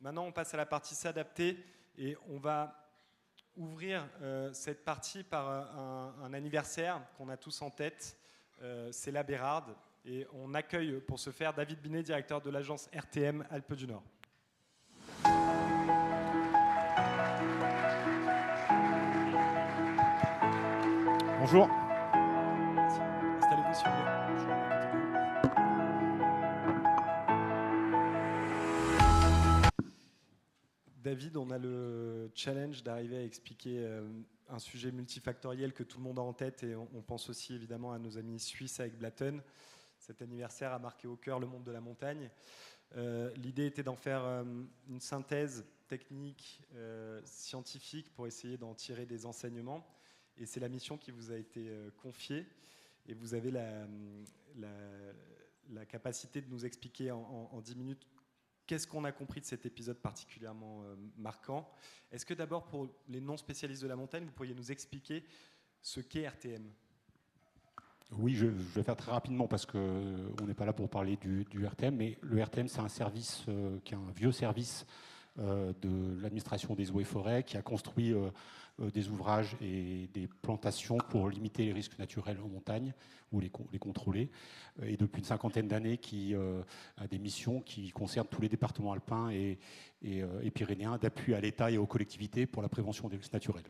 Maintenant, on passe à la partie s'adapter et on va ouvrir cette partie par un anniversaire qu'on a tous en tête. C'est la Bérarde et on accueille pour ce faire David Binet, directeur de l'agence RTM Alpes du Nord. Bonjour. Installez-vous s'il vous plaît. David, on a le challenge d'arriver à expliquer un sujet multifactoriel que tout le monde a en tête et on pense aussi évidemment à nos amis suisses avec Blatten. Cet anniversaire a marqué au cœur le monde de la montagne. L'idée était d'en faire une synthèse technique, scientifique pour essayer d'en tirer des enseignements. Et c'est la mission qui vous a été confiée. Et vous avez la capacité de nous expliquer en 10 minutes qu'est-ce qu'on a compris de cet épisode particulièrement marquant. Est-ce que d'abord, pour les non-spécialistes de la montagne, vous pourriez nous expliquer ce qu'est RTM ? Oui, je vais faire très rapidement parce qu'on n'est pas là pour parler du RTM, mais le RTM, c'est un service qui est un vieux service de l'administration des eaux et forêts qui a construit des ouvrages et des plantations pour limiter les risques naturels en montagne ou les contrôler. Et depuis une cinquantaine d'années, qui a des missions qui concernent tous les départements alpins et pyrénéens d'appui à l'État et aux collectivités pour la prévention des risques naturels.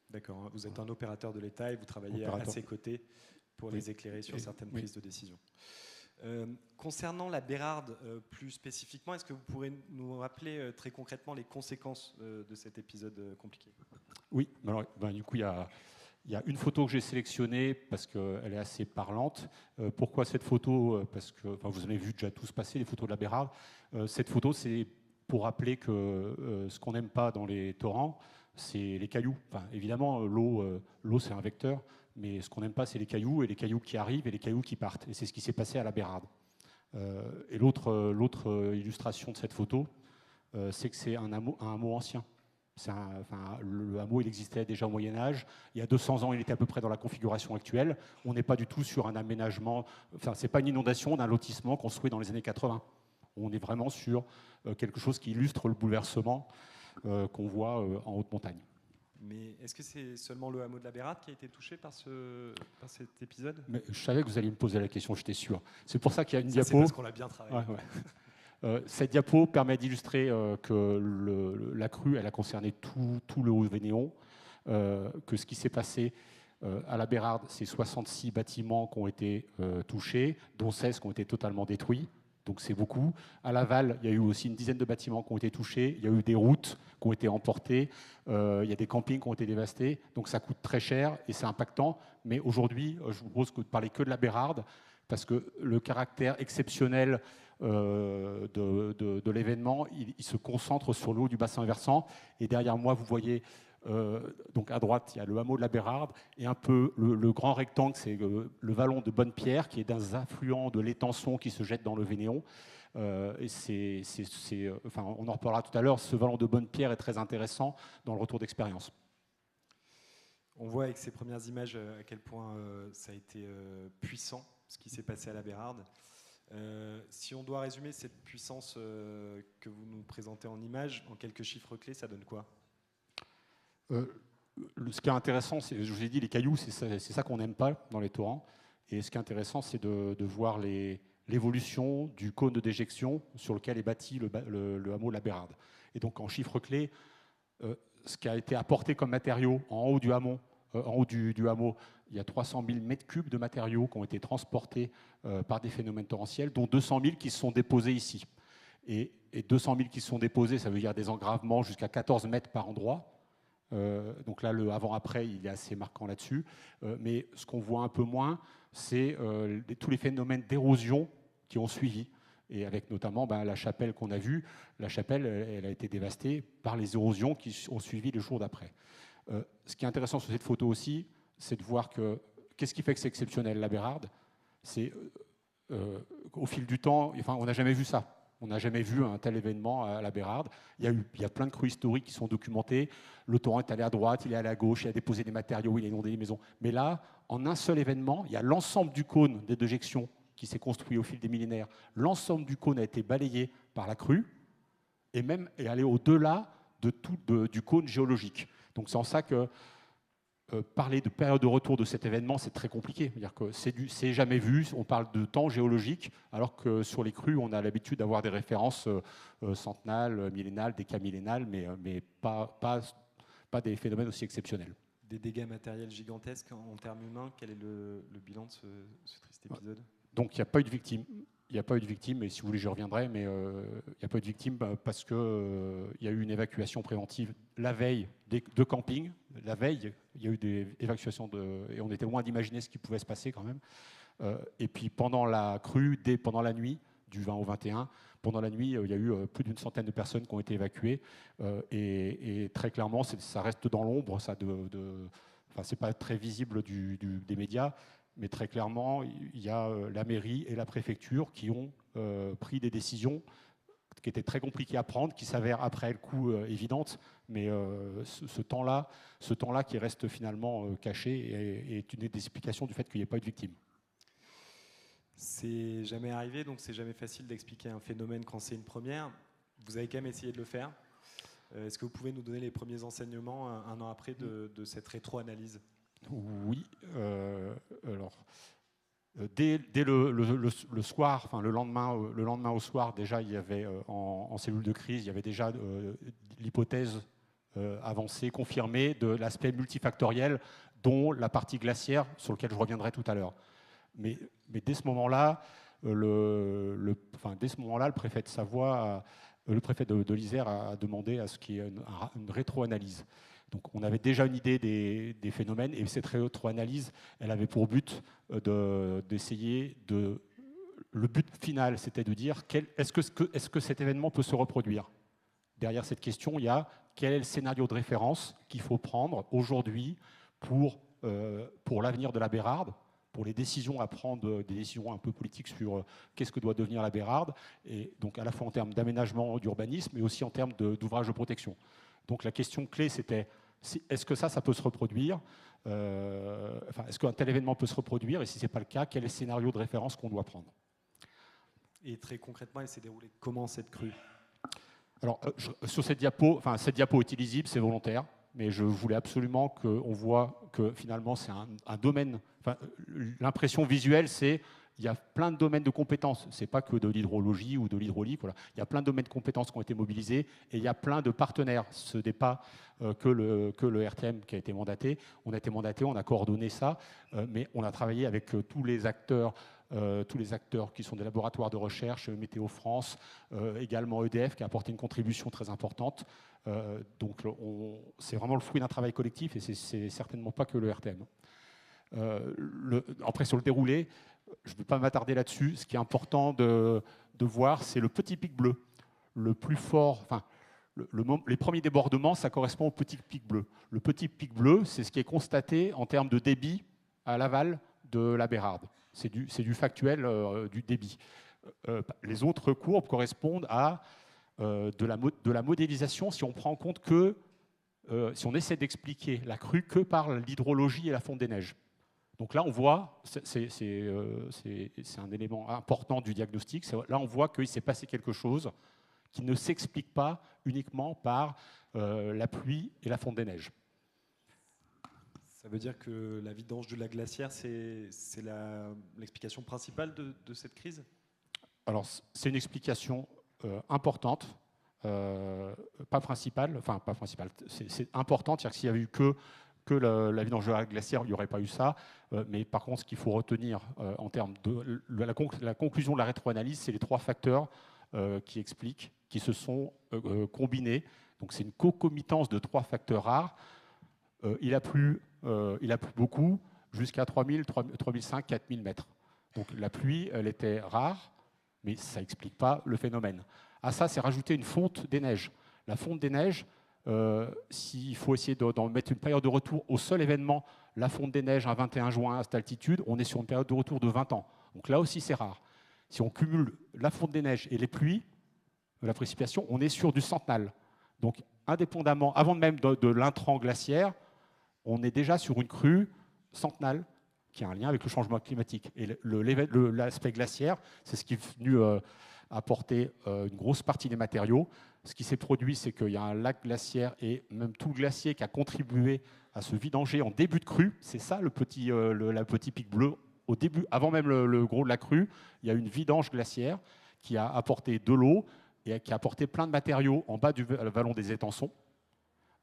D'accord, vous êtes un opérateur de l'État et vous travaillez à ses côtés pour les éclairer sur certaines prises de décision. Concernant la Bérarde plus spécifiquement, est-ce que vous pourrez nous rappeler très concrètement les conséquences de cet épisode compliqué ? Oui, alors, du coup, il y a une photo que j'ai sélectionnée parce qu'elle est assez parlante. Pourquoi cette photo ? Parce que vous en avez vu déjà tous passer, les photos de la Bérarde. Cette photo, c'est pour rappeler que ce qu'on n'aime pas dans les torrents, c'est les cailloux. Évidemment, l'eau, c'est un vecteur, mais ce qu'on n'aime pas, c'est les cailloux, et les cailloux qui arrivent et les cailloux qui partent. Et c'est ce qui s'est passé à la Bérarde. Et l'autre illustration de cette photo, c'est que c'est un hameau ancien. Le hameau, il existait déjà au Moyen-Âge. Il y a 200 ans, il était à peu près dans la configuration actuelle. On n'est pas du tout sur un aménagement. C'est pas une inondation d'un lotissement construit dans les années 80. On est vraiment sur quelque chose qui illustre le bouleversement qu'on voit en haute montagne. Mais est-ce que c'est seulement le hameau de la Bérarde qui a été touché par cet épisode ? Mais je savais que vous alliez me poser la question, j'étais sûr. C'est pour ça qu'il y a une diapo. C'est parce qu'on l'a bien travaillé. Ouais. Cette diapo permet d'illustrer que la crue, elle a concerné tout le Haut-Vénéon, que ce qui s'est passé à la Bérarde, c'est 66 bâtiments qui ont été touchés, dont 16 qui ont été totalement détruits. Donc c'est beaucoup. À Laval, il y a eu aussi une dizaine de bâtiments qui ont été touchés. Il y a eu des routes qui ont été emportées. Il y a des campings qui ont été dévastés. Donc ça coûte très cher et c'est impactant. Mais aujourd'hui, je vous propose de parler que de la Bérarde parce que le caractère exceptionnel de l'événement, il se concentre sur l'eau du bassin versant. Et derrière moi, vous voyez, donc à droite, il y a le hameau de la Bérarde et un peu le grand rectangle, c'est le vallon de Bonnepierre, qui est d'un affluent de l'Étançon qui se jette dans le Vénéon. Et on en reparlera tout à l'heure. Ce vallon de Bonnepierre est très intéressant dans le retour d'expérience. On voit avec ces premières images à quel point ça a été puissant, ce qui s'est passé à la Bérarde. Si on doit résumer cette puissance que vous nous présentez en images, en quelques chiffres clés, ça donne quoi ? Ce qui est intéressant, je vous ai dit, les cailloux, c'est ça qu'on n'aime pas dans les torrents. Et ce qui est intéressant, c'est de voir l'évolution du cône de déjection sur lequel est bâti le hameau de la Bérarde. Et donc, en chiffres clés, ce qui a été apporté comme matériaux en haut du hameau, il y a 300 000 mètres cubes de matériaux qui ont été transportés par des phénomènes torrentiels, dont 200 000 qui se sont déposés ici. Et 200 000 qui se sont déposés, ça veut dire des engravements jusqu'à 14 mètres par endroit. Donc là, le avant-après, il est assez marquant là-dessus. Mais ce qu'on voit un peu moins, c'est tous les phénomènes d'érosion qui ont suivi. Et avec notamment la chapelle qu'on a vue. La chapelle, elle a été dévastée par les érosions qui ont suivi les jours d'après. Ce qui est intéressant sur cette photo aussi, c'est de voir qu'est-ce qui fait que c'est exceptionnel, la Bérarde. C'est au fil du temps, on n'a jamais vu ça. On n'a jamais vu un tel événement à la Bérarde. Il y a plein de crues historiques qui sont documentées. Le torrent est allé à droite, il est allé à gauche, il a déposé des matériaux, il a inondé les maisons. Mais là, en un seul événement, il y a l'ensemble du cône des déjections qui s'est construit au fil des millénaires. L'ensemble du cône a été balayé par la crue. et aller au-delà du cône géologique. Donc c'est en ça que parler de période de retour de cet événement, c'est très compliqué. C'est-à-dire que c'est jamais vu, on parle de temps géologique, alors que sur les crues, on a l'habitude d'avoir des références centennales, millénales, décamillénales, mais pas des phénomènes aussi exceptionnels. Des dégâts matériels gigantesques en termes humains, quel est le bilan de ce triste épisode? Donc il n'y a pas eu de victimes. Il n'y a pas eu de victimes, et si vous voulez, j'y reviendrai, mais il n'y a pas eu de victimes parce qu'il y a eu une évacuation préventive la veille de camping. La veille, il y a eu des évacuations, et on était loin d'imaginer ce qui pouvait se passer quand même. Et puis pendant la crue, pendant la nuit, du 20 au 21, pendant la nuit, il y a eu plus d'une centaine de personnes qui ont été évacuées. Et très clairement, ça reste dans l'ombre, c'est pas très visible des médias. Mais très clairement, il y a la mairie et la préfecture qui ont pris des décisions qui étaient très compliquées à prendre, qui s'avèrent après le coup évidentes, mais ce temps-là qui reste finalement caché est une des explications du fait qu'il n'y ait pas eu de victimes. C'est jamais arrivé, donc c'est jamais facile d'expliquer un phénomène quand c'est une première. Vous avez quand même essayé de le faire. Est-ce que vous pouvez nous donner les premiers enseignements un an après de cette rétro-analyse ? Oui. Alors, dès le soir, enfin le lendemain au soir, déjà il y avait en cellule de crise, il y avait déjà l'hypothèse avancée, confirmée de l'aspect multifactoriel, dont la partie glaciaire, sur lequel je reviendrai tout à l'heure. Mais dès ce moment-là, le préfet de Savoie, le préfet de l'Isère a demandé à ce qu'il y ait une rétro-analyse. Donc on avait déjà une idée des phénomènes, et cette rétro-analyse, elle avait pour but d'essayer de... Le but final, c'était de dire est-ce que cet événement peut se reproduire ? Derrière cette question, il y a quel est le scénario de référence qu'il faut prendre aujourd'hui pour l'avenir de la Bérarde, pour les décisions à prendre, des décisions un peu politiques sur qu'est-ce que doit devenir la Bérarde, et donc à la fois en termes d'aménagement, d'urbanisme, mais aussi en termes d'ouvrages de protection. Donc la question clé, c'était est-ce que ça peut se reproduire ? Est-ce qu'un tel événement peut se reproduire ? Et si ce n'est pas le cas, quel est le scénario de référence qu'on doit prendre ? Et très concrètement, elle s'est déroulée comment cette crue ? Alors, sur cette diapo est illisible, c'est volontaire, mais je voulais absolument qu'on voit que finalement c'est un domaine. L'impression visuelle, c'est il y a plein de domaines de compétences. C'est pas que de l'hydrologie ou de l'hydraulique. Voilà. Il y a plein de domaines de compétences qui ont été mobilisés et il y a plein de partenaires. Ce n'est pas que le RTM qui a été mandaté. On a été mandaté, on a coordonné ça, mais on a travaillé avec tous les acteurs qui sont des laboratoires de recherche, Météo France, également EDF qui a apporté une contribution très importante. Donc c'est vraiment le fruit d'un travail collectif et c'est certainement pas que le RTM. Après, sur le déroulé, je ne vais pas m'attarder là-dessus. Ce qui est important de voir, c'est le petit pic bleu. Le plus fort, les premiers débordements, ça correspond au petit pic bleu. Le petit pic bleu, c'est ce qui est constaté en termes de débit à l'aval de la Bérarde. C'est du factuel du débit. Les autres courbes correspondent à de la modélisation si on prend en compte si on essaie d'expliquer la crue que par l'hydrologie et la fonte des neiges. Donc là, on voit, c'est un élément important du diagnostic, là on voit qu'il s'est passé quelque chose qui ne s'explique pas uniquement par la pluie et la fonte des neiges. Ça veut dire que la vidange de la glacière, c'est l'explication principale de cette crise ? Alors, c'est une explication importante, pas principale, c'est importante, c'est-à-dire que s'il y avait eu que la vidange de la glacière, il n'y aurait pas eu ça. Mais par contre, ce qu'il faut retenir en termes de la conclusion de la rétroanalyse, c'est les trois facteurs qui se sont combinés. Donc c'est une concomitance de trois facteurs rares. Il a plu beaucoup, jusqu'à 3000, 3005, 4000 mètres. Donc la pluie, elle était rare, mais ça n'explique pas le phénomène. À ça, c'est rajouter une fonte des neiges. La fonte des neiges, s'il faut essayer d'en mettre une période de retour au seul événement, la fonte des neiges un 21 juin à cette altitude, on est sur une période de retour de 20 ans. Donc là aussi, c'est rare. Si on cumule la fonte des neiges et les pluies, la précipitation, on est sur du centennal. Donc, indépendamment, avant même de l'intrant glaciaire, on est déjà sur une crue centennale qui a un lien avec le changement climatique. Et l'aspect glaciaire, c'est ce qui est venu apporté une grosse partie des matériaux. Ce qui s'est produit, c'est qu'il y a un lac glaciaire et même tout le glacier qui a contribué à se vidanger en début de crue. C'est ça le petit pic bleu. Au début, avant même le gros de la crue, il y a une vidange glaciaire qui a apporté de l'eau et qui a apporté plein de matériaux en bas du vallon des Étançons.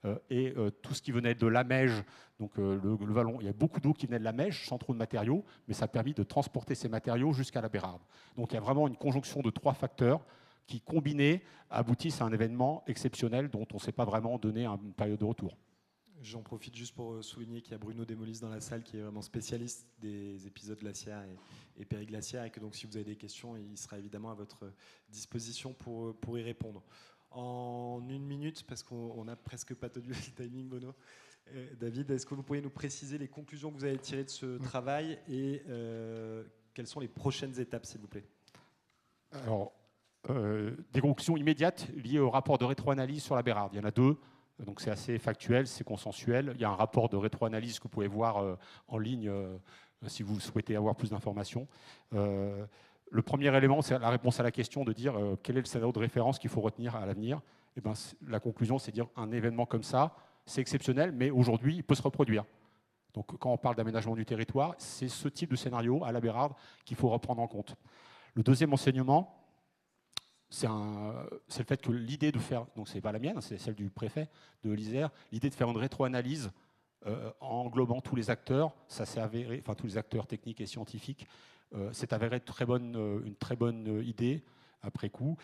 Tout ce qui venait de la Meige, donc le vallon, il y a beaucoup d'eau qui venait de la Meige, sans trop de matériaux, mais ça a permis de transporter ces matériaux jusqu'à la Bérarde. Donc il y a vraiment une conjonction de 3 facteurs qui, combinés, aboutissent à un événement exceptionnel dont on ne sait pas vraiment donner une période de retour. J'en profite juste pour souligner qu'il y a Bruno Demolis dans la salle qui est vraiment spécialiste des épisodes glaciaires et périglaciaires, et que donc si vous avez des questions, il sera évidemment à votre disposition pour y répondre. En 1 minute, parce qu'on n'a presque pas tenu le timing, Bono. David, est-ce que vous pourriez nous préciser les conclusions que vous avez tirées de ce travail et quelles sont les prochaines étapes, s'il vous plaît? Alors, des conclusions immédiates liées au rapport de rétroanalyse sur la Bérarde. Il y en a 2, donc c'est assez factuel, c'est consensuel. Il y a un rapport de rétroanalyse que vous pouvez voir en ligne si vous souhaitez avoir plus d'informations. Le premier élément, c'est la réponse à la question de dire quel est le scénario de référence qu'il faut retenir à l'avenir. Et ben, la conclusion, c'est de dire un événement comme ça, c'est exceptionnel, mais aujourd'hui, il peut se reproduire. Donc, quand on parle d'aménagement du territoire, c'est ce type de scénario à la Bérarde qu'il faut reprendre en compte. Le deuxième enseignement, c'est le fait que l'idée de faire, donc c'est pas la mienne, c'est celle du préfet de l'Isère, l'idée de faire une rétroanalyse en englobant tous les acteurs, ça s'est avéré, enfin tous les acteurs techniques et scientifiques, c'est avéré une très bonne idée après coup,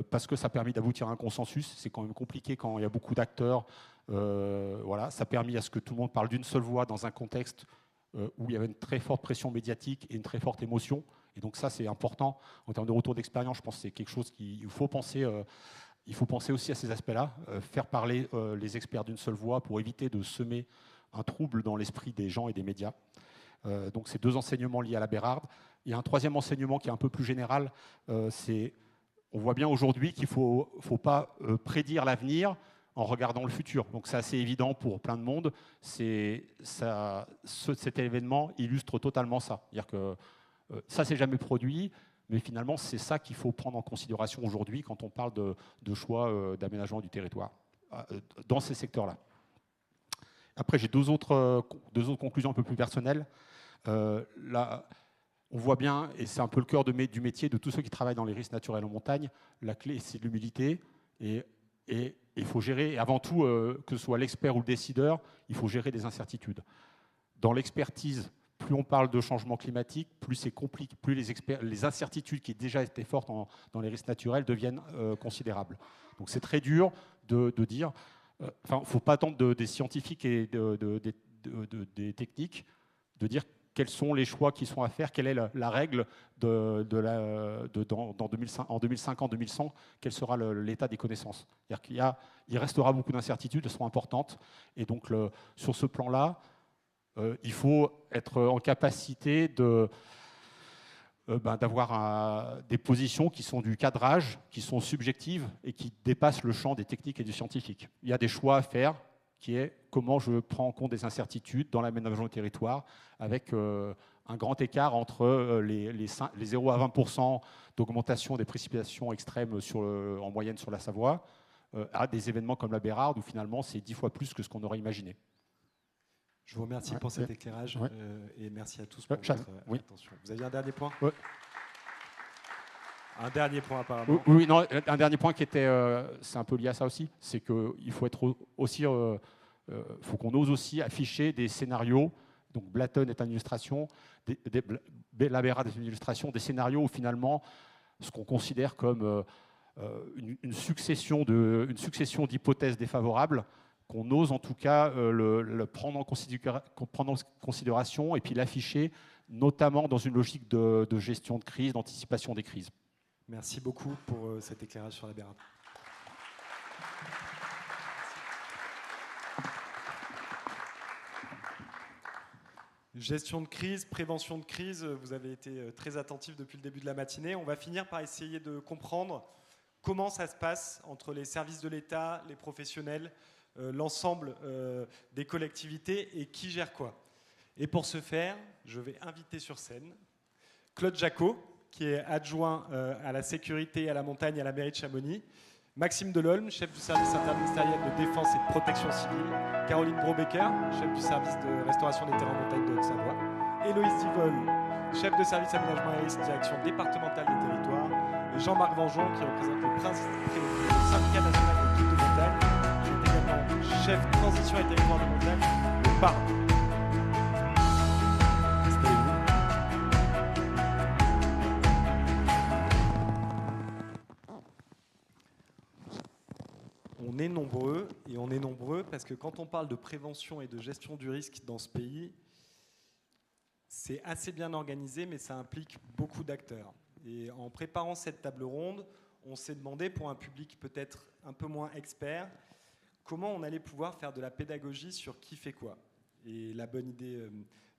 parce que ça a permis d'aboutir à un consensus. C'est quand même compliqué quand il y a beaucoup d'acteurs. Voilà, ça a permis à ce que tout le monde parle d'une seule voix dans un contexte où il y avait une très forte pression médiatique et une très forte émotion. Et donc ça, c'est important. En termes de retour d'expérience, je pense que c'est quelque chose qu'il faut penser. Il faut penser aussi à ces aspects-là, faire parler les experts d'une seule voix pour éviter de semer un trouble dans l'esprit des gens et des médias. Donc ces 2 enseignements liés à la Bérarde. Il y a un troisième enseignement qui est un peu plus général, on voit bien aujourd'hui qu'il ne faut pas prédire l'avenir en regardant le futur. Donc c'est assez évident pour plein de monde. Cet événement illustre totalement ça. C'est-à-dire que ça ne s'est jamais produit, mais finalement c'est ça qu'il faut prendre en considération aujourd'hui quand on parle de choix d'aménagement du territoire dans ces secteurs-là. Après, j'ai 2 autres conclusions un peu plus personnelles. Là, on voit bien, et c'est un peu le cœur du métier de tous ceux qui travaillent dans les risques naturels en montagne, la clé, c'est de l'humilité. Et il faut gérer, et avant tout, que ce soit l'expert ou le décideur, il faut gérer des incertitudes. Dans l'expertise, plus on parle de changement climatique, plus c'est compliqué, plus les incertitudes qui déjà étaient fortes dans les risques naturels deviennent considérables. Donc c'est très dur de dire, il ne faut pas attendre des scientifiques et des techniques de dire quels sont les choix qui sont à faire, quelle est la règle en 2050-2100, quel sera l'état des connaissances. C'est-à-dire il restera beaucoup d'incertitudes, elles seront importantes. Et donc, sur ce plan-là, il faut être en capacité d'avoir des positions qui sont du cadrage, qui sont subjectives et qui dépassent le champ des techniques et du scientifique. Il y a des choix à faire, qui est comment je prends en compte des incertitudes dans l'aménagement du territoire, avec un grand écart entre les 0 à 20% d'augmentation des précipitations extrêmes en moyenne sur la Savoie, à des événements comme la Bérarde, où finalement c'est 10 fois plus que ce qu'on aurait imaginé. Je vous remercie pour cet éclairage et merci à tous pour votre attention. Vous aviez un dernier point? Un dernier point apparemment. Oui, non, un dernier point qui était, c'est un peu lié à ça aussi, c'est qu'il faut être aussi, faut qu'on ose aussi afficher des scénarios. Donc Blatten est une illustration, la Bérarde est une illustration des scénarios où finalement ce qu'on considère comme une succession d'hypothèses défavorables, qu'on ose en tout cas le prendre en considération et puis l'afficher, notamment dans une logique de gestion de crise, d'anticipation des crises. Merci beaucoup pour cet éclairage sur la Bérarde. Gestion de crise, prévention de crise, vous avez été très attentifs depuis le début de la matinée. On va finir par essayer de comprendre comment ça se passe entre les services de l'État, les professionnels, l'ensemble des collectivités et qui gère quoi. Et pour ce faire, je vais inviter sur scène Claude Jacot, qui est adjoint à la sécurité, à la montagne, à la mairie de Chamonix. Maxime Delolme, chef du service interministériel de défense et de protection civile. Caroline Brobecker, chef du service de restauration des terrains en montagne de Haute-Savoie. Héloïse Divol, chef de service aménagement et risque, direction départementale des territoires. Et Jean-Marc Vengeon, qui représente le syndicat national des guides de montagne, qui est également chef transition et territoire de montagne de Parme. On est nombreux, et on est nombreux parce que quand on parle de prévention et de gestion du risque dans ce pays, c'est assez bien organisé, mais ça implique beaucoup d'acteurs. Et en préparant cette table ronde, on s'est demandé, pour un public peut-être un peu moins expert, comment on allait pouvoir faire de la pédagogie sur qui fait quoi. Et la bonne idée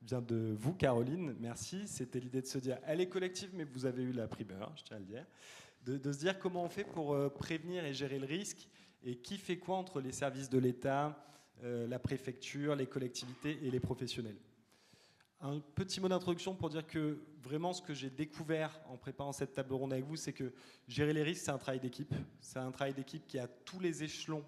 vient de vous, Caroline, merci. C'était l'idée de se dire, elle est collective, mais vous avez eu la primeur, je tiens à le dire, de se dire comment on fait pour prévenir et gérer le risque, et qui fait quoi entre les services de l'État, la préfecture, les collectivités et les professionnels. Un petit mot d'introduction pour dire que vraiment ce que j'ai découvert en préparant cette table ronde avec vous, c'est que gérer les risques, c'est un travail d'équipe. C'est un travail d'équipe qui est à tous les échelons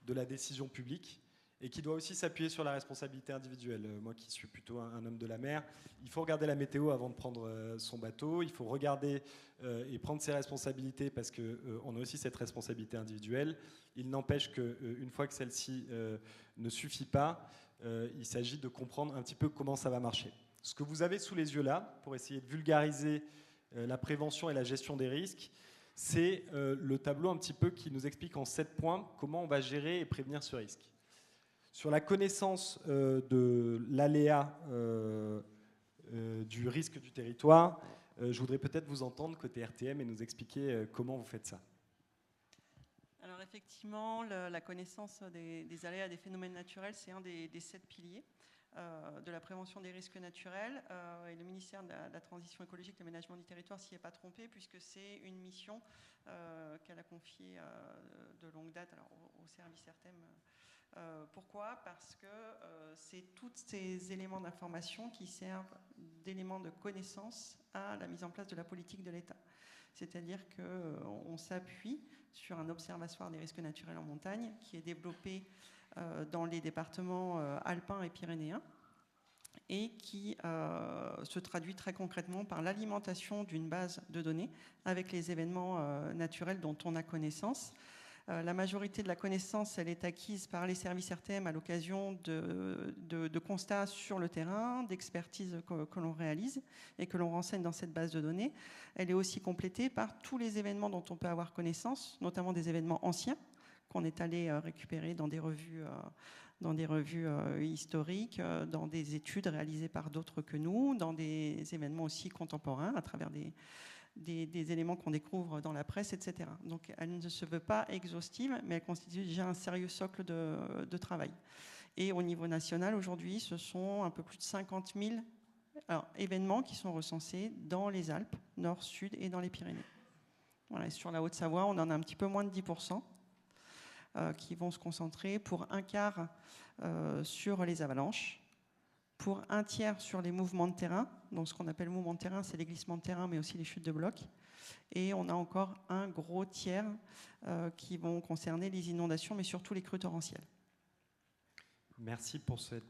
de la décision publique et qui doit aussi s'appuyer sur la responsabilité individuelle. Moi qui suis plutôt un homme de la mer, il faut regarder la météo avant de prendre son bateau, il faut regarder et prendre ses responsabilités parce qu'on a aussi cette responsabilité individuelle. Il n'empêche qu'une fois que celle-ci ne suffit pas, il s'agit de comprendre un petit peu comment ça va marcher. Ce que vous avez sous les yeux là, pour essayer de vulgariser la prévention et la gestion des risques, c'est le tableau un petit peu qui nous explique en 7 points comment on va gérer et prévenir ce risque. Sur la connaissance de l'aléa du risque du territoire, je voudrais peut-être vous entendre côté RTM et nous expliquer comment vous faites ça. Alors effectivement, la connaissance des aléas, des phénomènes naturels, c'est un des 7 piliers de la prévention des risques naturels. Et le ministère de la Transition écologique et de l'aménagement du territoire s'y est pas trompé, puisque c'est une mission qu'elle a confiée de longue date alors, au service RTM. Pourquoi ? Parce que c'est tous ces éléments d'information qui servent d'éléments de connaissance à la mise en place de la politique de l'État. C'est-à-dire qu'on s'appuie sur un observatoire des risques naturels en montagne qui est développé dans les départements alpins et pyrénéens et qui se traduit très concrètement par l'alimentation d'une base de données avec les événements naturels dont on a connaissance. La majorité de la connaissance, elle est acquise par les services RTM à l'occasion de constats sur le terrain, d'expertises que l'on réalise et que l'on renseigne dans cette base de données. Elle est aussi complétée par tous les événements dont on peut avoir connaissance, notamment des événements anciens qu'on est allé récupérer dans des revues historiques, dans des études réalisées par d'autres que nous, dans des événements aussi contemporains à travers des éléments qu'on découvre dans la presse, etc. Donc elle ne se veut pas exhaustive, mais elle constitue déjà un sérieux socle de travail. Et au niveau national, aujourd'hui, ce sont un peu plus de 50 000 événements qui sont recensés dans les Alpes, Nord, Sud et dans les Pyrénées. Voilà, et sur la Haute-Savoie, on en a un petit peu moins de 10% qui vont se concentrer pour un quart sur les avalanches, pour un tiers sur les mouvements de terrain. Donc ce qu'on appelle mouvement de terrain, c'est les glissements de terrain, mais aussi les chutes de blocs. Et on a encore un gros tiers qui vont concerner les inondations, mais surtout les crues torrentielles. Merci pour ce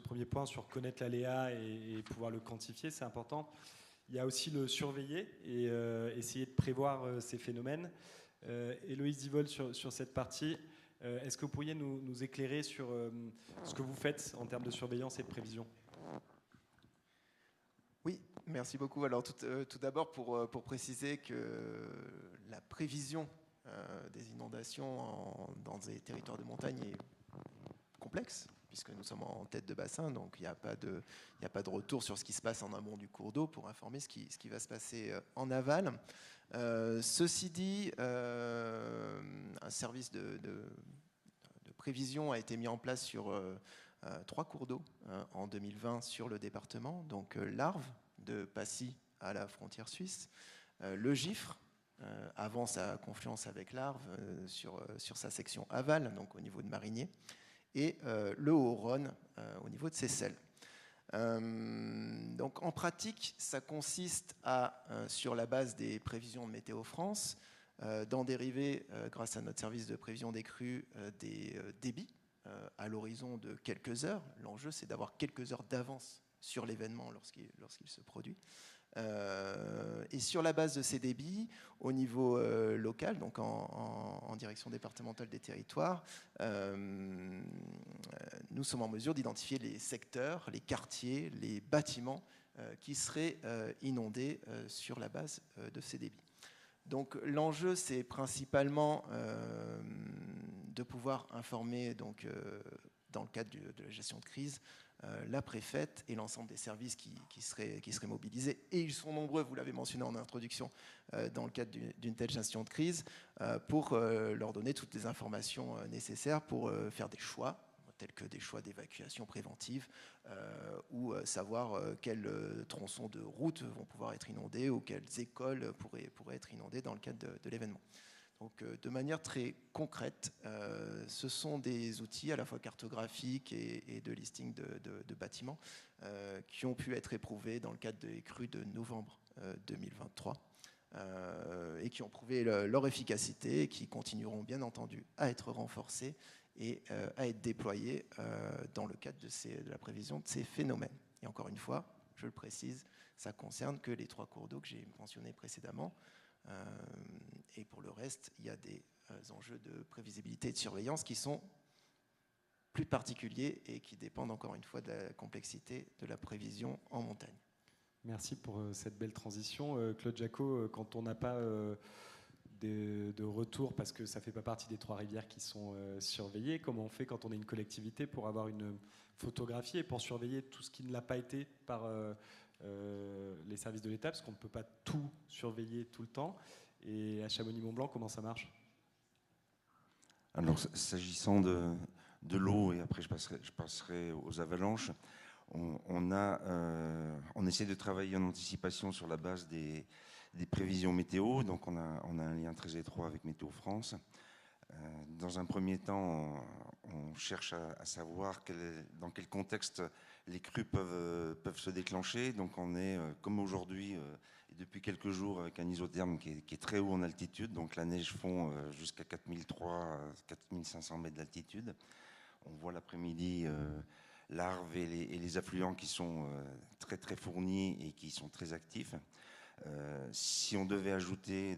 premier point sur connaître l'aléa et pouvoir le quantifier, c'est important. Il y a aussi le surveiller et essayer de prévoir ces phénomènes. Héloïse Divol, sur cette partie, est-ce que vous pourriez nous éclairer sur ce que vous faites en termes de surveillance et de prévision ? Oui, merci beaucoup. Alors tout d'abord pour préciser que la prévision des inondations dans des territoires de montagne est complexe, puisque nous sommes en tête de bassin, donc il n'y a pas de retour sur ce qui se passe en amont du cours d'eau pour informer ce qui va se passer en aval. Ceci dit, un service de prévision a été mis en place sur 3 cours d'eau en 2020 sur le département, donc l'Arve de Passy à la frontière suisse, le Gifre avant sa confluence avec l'Arve sur sa section aval, donc au niveau de Marigné, et le Haut-Rhône au niveau de Seyssel. Donc en pratique, ça consiste à, sur la base des prévisions de Météo France, d'en dériver, grâce à notre service de prévision des crues, des débits à l'horizon de quelques heures. L'enjeu, c'est d'avoir quelques heures d'avance sur l'événement lorsqu'il se produit. Et sur la base de ces débits, au niveau local, donc en direction départementale des territoires, nous sommes en mesure d'identifier les secteurs, les quartiers, les bâtiments qui seraient inondés sur la base de ces débits. Donc l'enjeu, c'est principalement de pouvoir informer, donc, dans le cadre de la gestion de crise, la préfète et l'ensemble des services qui seraient mobilisés. Et ils sont nombreux, vous l'avez mentionné en introduction, dans le cadre d'une telle gestion de crise, pour leur donner toutes les informations nécessaires pour faire des choix, tels que des choix d'évacuation préventive, ou savoir quels tronçons de route vont pouvoir être inondés ou quelles écoles pourraient être inondées dans le cadre de l'événement. Donc, de manière très concrète, ce sont des outils à la fois cartographiques et de listing de bâtiments qui ont pu être éprouvés dans le cadre des crues de novembre 2023 et qui ont prouvé leur efficacité et qui continueront bien entendu à être renforcés et à être déployés dans le cadre de la prévision de ces phénomènes. Et encore une fois, je le précise, ça concerne que les 3 cours d'eau que j'ai mentionnés précédemment. Et pour le reste, il y a des enjeux de prévisibilité et de surveillance qui sont plus particuliers et qui dépendent encore une fois de la complexité de la prévision en montagne. Merci pour cette belle transition. Claude Jacot, quand on n'a pas de retour, parce que ça ne fait pas partie des 3 rivières qui sont surveillées, comment on fait quand on est une collectivité pour avoir une photographie et pour surveiller tout ce qui ne l'a pas été par les services de l'État, parce qu'on ne peut pas tout surveiller tout le temps. Et à Chamonix-Mont-Blanc, comment ça marche ? Alors, s'agissant de l'eau, et après je passerai aux avalanches, on essaie de travailler en anticipation sur la base des prévisions météo. Donc on a un lien très étroit avec Météo France. Dans un premier temps, on cherche à savoir dans quel contexte les crues peuvent se déclencher. Donc on est, comme aujourd'hui, depuis quelques jours, avec un isotherme qui est très haut en altitude. Donc la neige fond jusqu'à 4300-4500 mètres d'altitude. On voit l'après-midi l'arve et les affluents qui sont très très fournis et qui sont très actifs. Si on devait ajouter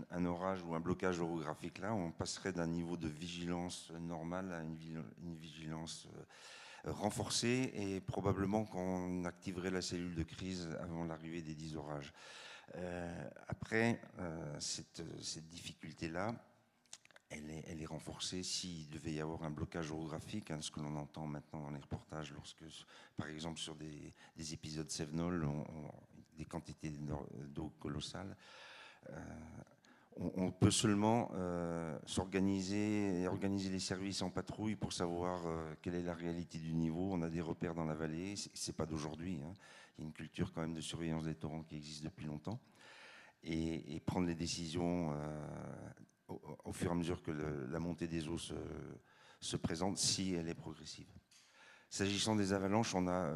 un orage ou un blocage orographique là, on passerait d'un niveau de vigilance normale à une vigilance renforcée, et probablement qu'on activerait la cellule de crise avant l'arrivée des 10 orages. Après, cette difficulté-là, elle est renforcée s'il devait y avoir un blocage orographique, ce que l'on entend maintenant dans les reportages, lorsque, par exemple, sur des épisodes Cévenol, des quantités d'eau colossales. On peut seulement s'organiser et organiser les services en patrouille pour savoir quelle est la réalité du niveau. On a des repères dans la vallée, c'est pas d'aujourd'hui. Hein. Il y a une culture quand même de surveillance des torrents qui existe depuis longtemps. Et prendre les décisions au fur et à mesure que la montée des eaux se présente, si elle est progressive. S'agissant des avalanches, on a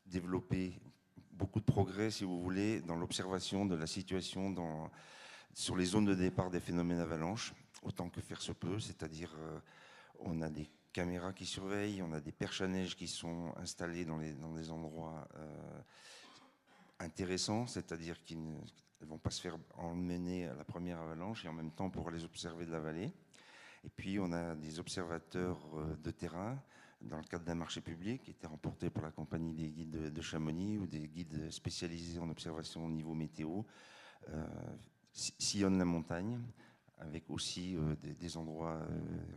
développé beaucoup de progrès, si vous voulez, dans l'observation de la situation sur les zones de départ des phénomènes avalanches, autant que faire se peut, c'est-à-dire on a des caméras qui surveillent, on a des perches à neige qui sont installées dans des endroits intéressants, c'est-à-dire qu'ils ne vont pas se faire emmener à la première avalanche, et en même temps pour les observer de la vallée. Et puis on a des observateurs de terrain dans le cadre d'un marché public qui était remporté par la compagnie des guides de Chamonix, ou des guides spécialisés en observation au niveau météo, sillonnent la montagne, avec aussi des endroits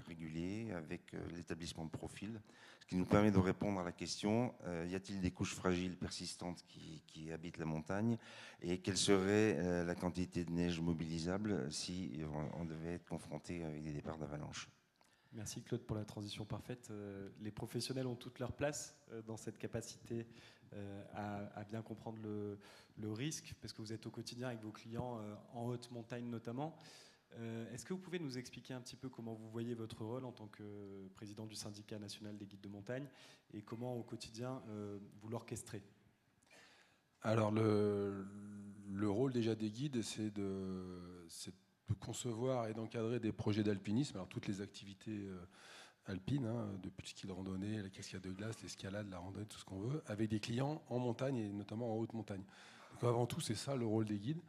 réguliers, avec l'établissement de profil, ce qui nous permet de répondre à la question, y a-t-il des couches fragiles persistantes qui habitent la montagne, et quelle serait la quantité de neige mobilisable si on devait être confronté avec des départs d'avalanche. Merci Claude pour la transition parfaite. Les professionnels ont toute leur place dans cette capacité à bien comprendre le risque, parce que vous êtes au quotidien avec vos clients en haute montagne notamment. Est-ce que vous pouvez nous expliquer un petit peu comment vous voyez votre rôle en tant que président du syndicat national des guides de montagne et comment au quotidien vous l'orchestrez? Alors le rôle déjà des guides, c'est de concevoir et d'encadrer des projets d'alpinisme, alors toutes les activités alpines, depuis le ski de randonnée, la cascade de glace, l'escalade, la randonnée, tout ce qu'on veut, avec des clients en montagne et notamment en haute montagne. Donc avant tout, c'est ça le rôle des guides,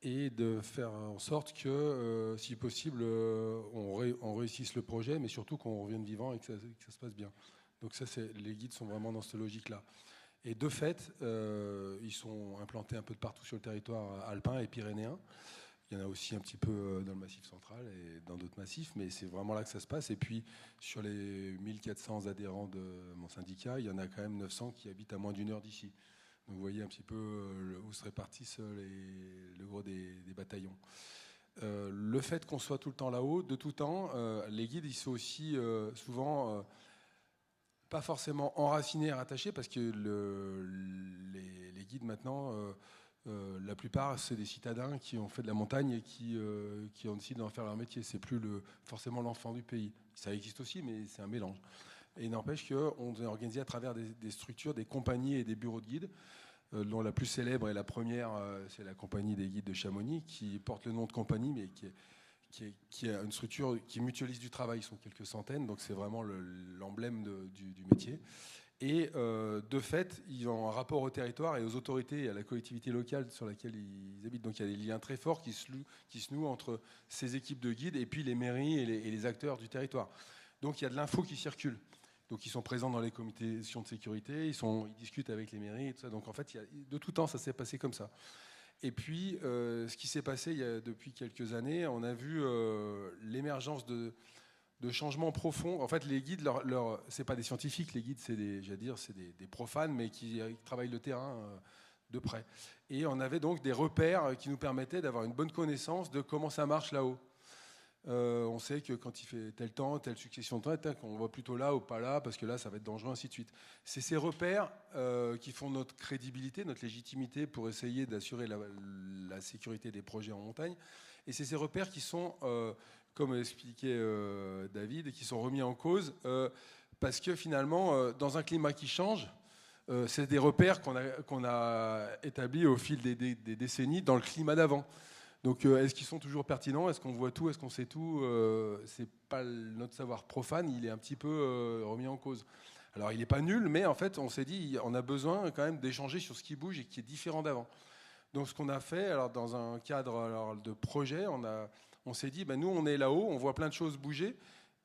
et de faire en sorte que, si possible, on réussisse le projet, mais surtout qu'on revienne vivant et que ça se passe bien. Donc ça, les guides sont vraiment dans cette logique-là. Et de fait, ils sont implantés un peu de partout sur le territoire alpin et pyrénéen. Il y en a aussi un petit peu dans le Massif central et dans d'autres massifs, mais c'est vraiment là que ça se passe. Et puis, sur les 1400 adhérents de mon syndicat, il y en a quand même 900 qui habitent à moins d'1 heure d'ici. Donc vous voyez un petit peu où se répartissent le gros des bataillons. Le fait qu'on soit tout le temps là-haut, de tout temps, les guides, ils sont aussi souvent pas forcément enracinés et rattachés, parce que les guides maintenant, la plupart, c'est des citadins qui ont fait de la montagne et qui ont décidé d'en faire leur métier. C'est plus forcément l'enfant du pays. Ça existe aussi, mais c'est un mélange. Et il n'empêche qu'on est organisé à travers des structures, des compagnies et des bureaux de guides, dont la plus célèbre et la première, c'est la compagnie des guides de Chamonix, qui porte le nom de compagnie, mais qui est une structure qui mutualise du travail. Ils sont quelques centaines, donc c'est vraiment l'emblème du métier. Et de fait, ils ont un rapport au territoire et aux autorités et à la collectivité locale sur laquelle ils habitent. Donc il y a des liens très forts qui se nouent entre ces équipes de guides et puis les mairies et les acteurs du territoire. Donc il y a de l'info qui circule. Donc ils sont présents dans les commissions de sécurité, ils discutent avec les mairies et tout ça. Donc en fait, de tout temps, ça s'est passé comme ça. Et puis, ce qui s'est passé depuis quelques années, on a vu l'émergence de changements profonds. En fait, les guides, c'est pas des scientifiques, les guides, c'est des profanes, mais qui travaillent le terrain de près. Et on avait donc des repères qui nous permettaient d'avoir une bonne connaissance de comment ça marche là-haut. On sait que quand il fait tel temps, telle succession de temps, on va plutôt là ou pas là, parce que là, ça va être dangereux, ainsi de suite. C'est ces repères qui font notre crédibilité, notre légitimité pour essayer d'assurer la sécurité des projets en montagne. Et c'est ces repères qui sont, comme expliquait David, qui sont remis en cause, parce que finalement, dans un climat qui change, c'est des repères qu'on a établis au fil des décennies dans le climat d'avant. Donc, est-ce qu'ils sont toujours pertinents? Est-ce qu'on voit tout? Est-ce qu'on sait tout? C'est pas notre savoir profane, il est un petit peu remis en cause. Alors, il n'est pas nul, mais en fait, on s'est dit, on a besoin quand même d'échanger sur ce qui bouge et qui est différent d'avant. Donc, ce qu'on a fait, alors, dans un cadre de projet, on s'est dit, nous, on est là-haut, on voit plein de choses bouger,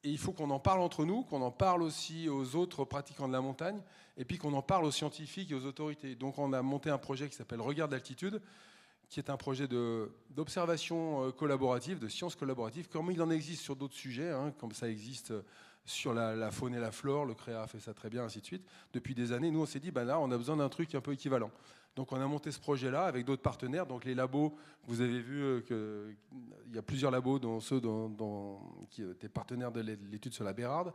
et il faut qu'on en parle entre nous, qu'on en parle aussi aux autres pratiquants de la montagne, et puis qu'on en parle aux scientifiques et aux autorités. Donc, on a monté un projet qui s'appelle Regard d'altitude, qui est un projet d'observation collaborative, de sciences collaboratives, comme il en existe sur d'autres sujets, comme ça existe sur la faune et la flore, le CREA fait ça très bien, ainsi de suite. Depuis des années, nous, on s'est dit, là, on a besoin d'un truc un peu équivalent. Donc, on a monté ce projet-là avec d'autres partenaires. Donc, les labos, vous avez vu qu'il y a plusieurs labos, dont ceux qui étaient partenaires de l'étude sur la Bérarde,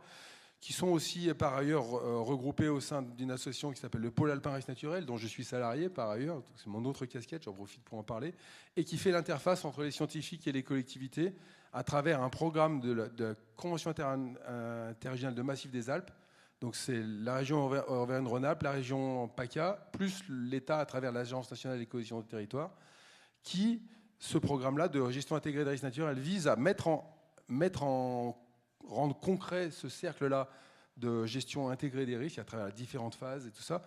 qui sont aussi par ailleurs regroupés au sein d'une association qui s'appelle le Pôle Alpin Risque Naturel, dont je suis salarié par ailleurs, c'est mon autre casquette, j'en profite pour en parler, et qui fait l'interface entre les scientifiques et les collectivités à travers un programme de la Convention interrégionale de Massif des Alpes. Donc c'est la région Auvergne-Rhône-Alpes, la région PACA, plus l'État à travers l'Agence nationale des cohésion du territoire, qui, ce programme-là de gestion intégrée des risques naturels, vise à rendre concret ce cercle-là de gestion intégrée des risques à travers différentes phases et tout ça,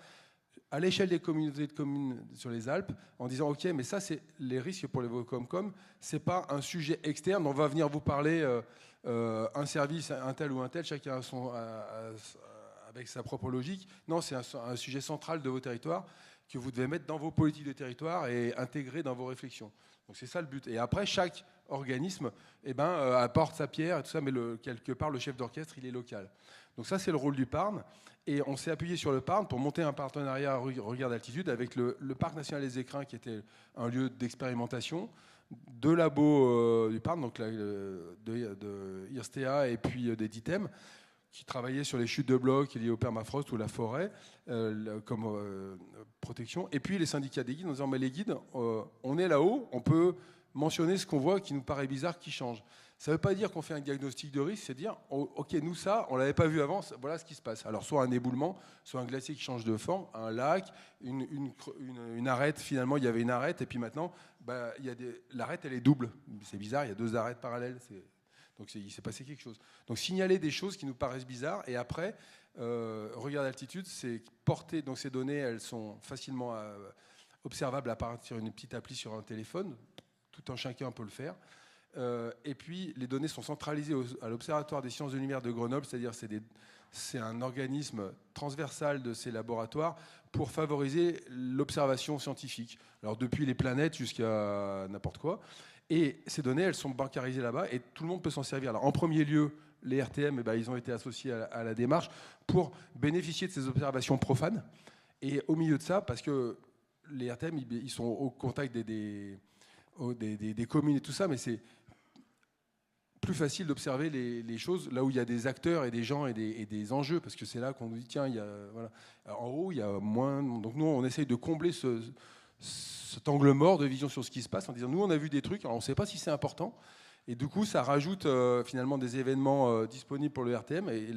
à l'échelle des communautés de communes sur les Alpes, en disant ok, mais ça c'est les risques pour les Vaucomcom, c'est pas un sujet externe, on va venir vous parler un service, un tel ou un tel, chacun avec sa propre logique. Non, c'est un sujet central de vos territoires que vous devez mettre dans vos politiques de territoire et intégrer dans vos réflexions. Donc c'est ça le but. Et après, chaque organisme apporte sa pierre et tout ça, mais quelque part, le chef d'orchestre, il est local. Donc ça, c'est le rôle du Parn. Et on s'est appuyé sur le Parn pour monter un partenariat Regard d'altitude avec le Parc national des Écrins, qui était un lieu d'expérimentation, deux labos du Parn, donc de IRSTEA et puis des DITEM, qui travaillaient sur les chutes de blocs liées au permafrost ou la forêt comme protection. Et puis les syndicats des guides en disant, mais les guides, on est là-haut, on peut mentionner ce qu'on voit qui nous paraît bizarre, qui change. Ça ne veut pas dire qu'on fait un diagnostic de risque, c'est dire, oh, ok, nous ça, on ne l'avait pas vu avant, voilà ce qui se passe. Alors soit un éboulement, soit un glacier qui change de forme, un lac, une arête, finalement il y avait une arête, et puis maintenant, l'arête elle est double. C'est bizarre, il y a 2 arêtes parallèles. Donc il s'est passé quelque chose. Donc signaler des choses qui nous paraissent bizarres, et après, regard d'altitude, c'est porter, donc ces données, elles sont facilement observables à partir d'une petite appli sur un téléphone, tout un chacun peut le faire. Et puis les données sont centralisées à l'Observatoire des sciences de l'univers de Grenoble, c'est-à-dire c'est un organisme transversal de ces laboratoires pour favoriser l'observation scientifique. Alors depuis les planètes jusqu'à n'importe quoi. Et ces données, elles sont bancarisées là-bas et tout le monde peut s'en servir. Alors en premier lieu, les RTM, ils ont été associés à la démarche pour bénéficier de ces observations profanes. Et au milieu de ça, parce que les RTM, ils sont au contact des communes et tout ça, mais c'est plus facile d'observer les choses là où il y a des acteurs et des gens et des enjeux, parce que c'est là qu'on nous dit, tiens, voilà. Alors, en haut, il y a moins... Donc nous, on essaye de combler cet angle mort de vision sur ce qui se passe en disant, nous, on a vu des trucs, alors on ne sait pas si c'est important. Et du coup, ça rajoute finalement des événements disponibles pour le RTM. Et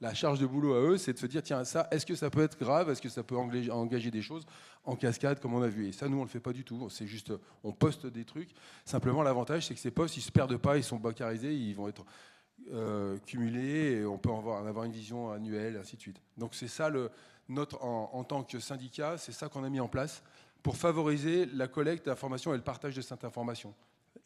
la charge de boulot à eux, c'est de se dire, tiens, ça, est-ce que ça peut être grave? Est-ce que ça peut engager des choses en cascade, comme on a vu? Et ça, nous, on ne le fait pas du tout. C'est juste, on poste des trucs. Simplement, l'avantage, c'est que ces posts, ils ne se perdent pas, ils sont bancarisés, ils vont être cumulés, et on peut en avoir une vision annuelle, et ainsi de suite. Donc c'est ça, en tant que syndicat, c'est ça qu'on a mis en place pour favoriser la collecte d'informations et le partage de cette information.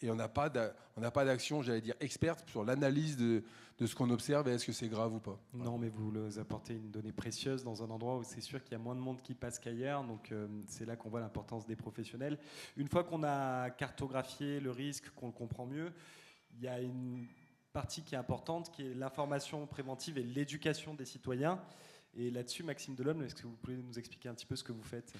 Et on n'a pas d'action, j'allais dire, experte sur l'analyse de ce qu'on observe et est-ce que c'est grave ou pas. Non, mais vous apportez une donnée précieuse dans un endroit où c'est sûr qu'il y a moins de monde qui passe qu'ailleurs, donc c'est là qu'on voit l'importance des professionnels. Une fois qu'on a cartographié le risque, qu'on le comprend mieux, il y a une partie qui est importante, qui est l'information préventive et l'éducation des citoyens. Et là-dessus, Maxime Delhomme, est-ce que vous pouvez nous expliquer un petit peu ce que vous faites ?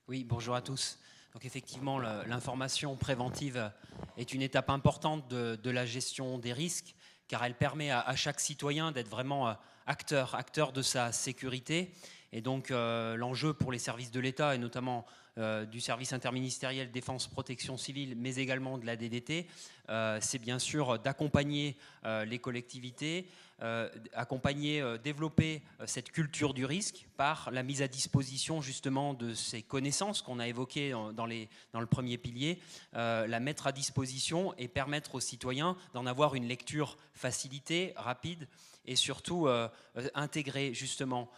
Oui, bonjour à tous. Donc effectivement, l'information préventive est une étape importante de la gestion des risques, car elle permet à chaque citoyen d'être vraiment acteur de sa sécurité. Et donc l'enjeu pour les services de l'État, et notamment du service interministériel défense protection civile, mais également de la DDT, c'est bien sûr d'accompagner les collectivités, développer cette culture du risque par la mise à disposition justement de ces connaissances qu'on a évoquées dans le premier pilier, la mettre à disposition et permettre aux citoyens d'en avoir une lecture facilitée, rapide et surtout intégrer justement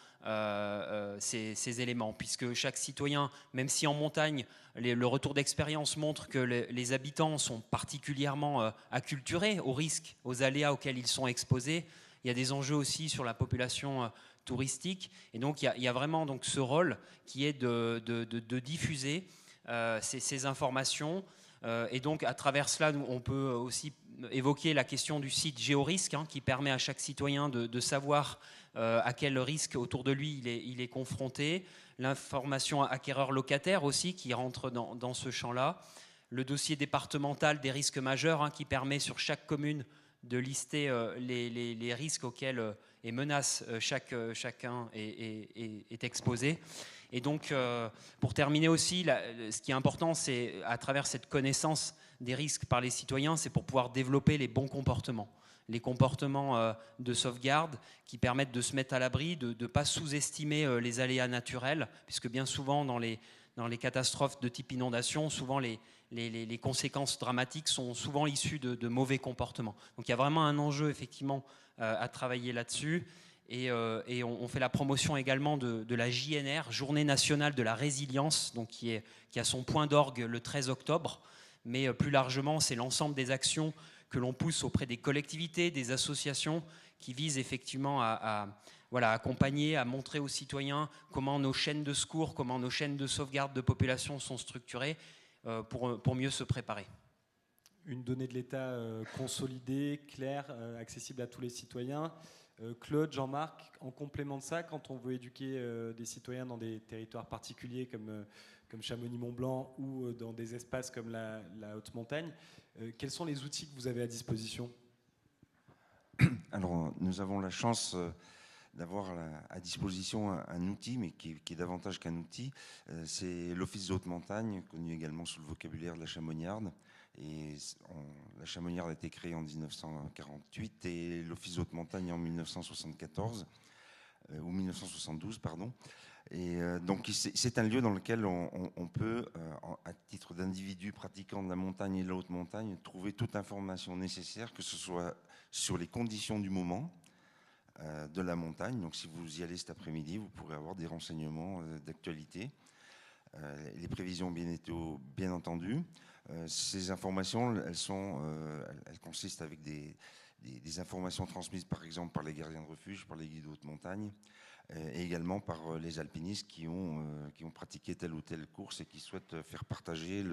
ces éléments, puisque chaque citoyen, même si en montagne, le retour d'expérience montre que les habitants sont particulièrement acculturés aux risques, aux aléas auxquels ils sont exposés, il y a des enjeux aussi sur la population touristique. Et donc, il y a vraiment donc, ce rôle qui est de diffuser ces informations. Et donc, à travers cela, on peut aussi évoquer la question du site Géorisque, qui permet à chaque citoyen de savoir à quel risque autour de lui il est confronté. L'information acquéreur-locataire aussi, qui rentre dans ce champ-là. Le dossier départemental des risques majeurs, qui permet sur chaque commune de lister les risques auxquels et menaces chacun est exposé. Et donc, pour terminer aussi, ce qui est important, c'est à travers cette connaissance des risques par les citoyens, c'est pour pouvoir développer les bons comportements. Les comportements de sauvegarde qui permettent de se mettre à l'abri, de ne pas sous-estimer les aléas naturels, puisque bien souvent, dans les catastrophes de type inondation, souvent les conséquences dramatiques sont souvent issues de mauvais comportements. Donc il y a vraiment un enjeu effectivement à travailler là-dessus. Et on fait la promotion également de la JNR, Journée nationale de la résilience, donc qui a son point d'orgue le 13 octobre. Mais plus largement, c'est l'ensemble des actions que l'on pousse auprès des collectivités, des associations qui visent effectivement à accompagner, à montrer aux citoyens comment nos chaînes de secours, comment nos chaînes de sauvegarde de population sont structurées pour mieux se préparer. Une donnée de l'État consolidée, claire, accessible à tous les citoyens. Claude, Jean-Marc, en complément de ça, quand on veut éduquer des citoyens dans des territoires particuliers comme Chamonix-Mont-Blanc ou dans des espaces comme la haute montagne, quels sont les outils que vous avez à disposition ? Alors, nous avons la chance d'avoir à disposition un outil, mais qui est davantage qu'un outil. C'est l'Office de haute montagne, connu également sous le vocabulaire de la Chamoniarde, Et la Chamoniarde a été créée en 1948 et l'Office de haute montagne en 1974, ou 1972, pardon. Et donc c'est un lieu dans lequel on peut, à titre d'individu pratiquant de la montagne et de la haute montagne, trouver toute information nécessaire, que ce soit sur les conditions du moment de la montagne. Donc si vous y allez cet après-midi, vous pourrez avoir des renseignements d'actualité. Les prévisions météo, bien entendu. Ces informations, elles consistent avec des informations transmises par exemple par les gardiens de refuge, par les guides de haute montagne, et également par les alpinistes qui ont pratiqué telle ou telle course et qui souhaitent faire partager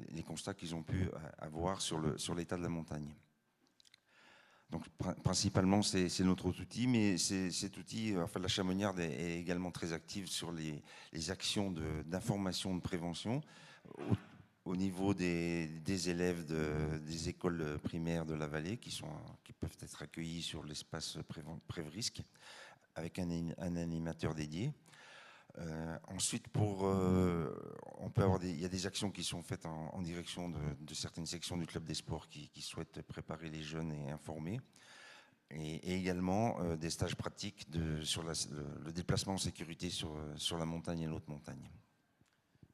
les constats qu'ils ont pu avoir sur l'état de la montagne. Donc principalement c'est notre outil, mais cet outil, enfin la Chamoniarde est également très active sur les actions d'information, de prévention au niveau des élèves des écoles primaires de la vallée qui peuvent être accueillis sur l'espace Prévrisque avec un animateur dédié. Ensuite, il y a des actions qui sont faites en direction de certaines sections du club des sports qui souhaitent préparer les jeunes et informer. Et également des stages pratiques sur le déplacement en sécurité sur la montagne et l'haute montagne.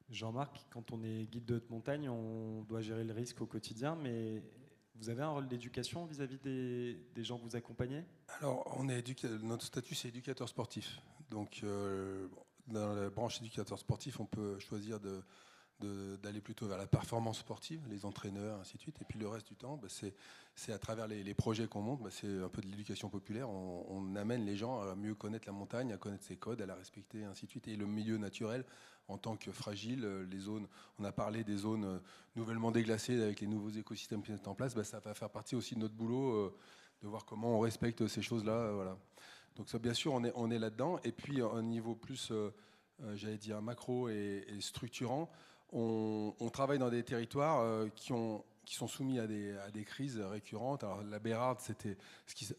Jean-Marc, quand on est guide de haute montagne, on doit gérer le risque au quotidien, mais vous avez un rôle d'éducation vis-à-vis des gens que vous accompagnez ? Alors, notre statut, c'est éducateur sportif. Donc, dans la branche éducateur sportif, on peut choisir d'aller plutôt vers la performance sportive, les entraîneurs, ainsi de suite. Et puis le reste du temps, c'est à travers les projets qu'on monte, c'est un peu de l'éducation populaire. On amène les gens à mieux connaître la montagne, à connaître ses codes, à la respecter, ainsi de suite. Et le milieu naturel, en tant que fragile, les zones, on a parlé des zones nouvellement déglacées avec les nouveaux écosystèmes qui sont en place, ça va faire partie aussi de notre boulot, de voir comment on respecte ces choses-là. Voilà. Donc ça, bien sûr, on est là-dedans. Et puis, à un niveau plus, j'allais dire, macro et structurant, on travaille dans des territoires qui sont soumis à des crises récurrentes. Alors la Bérarde, c'était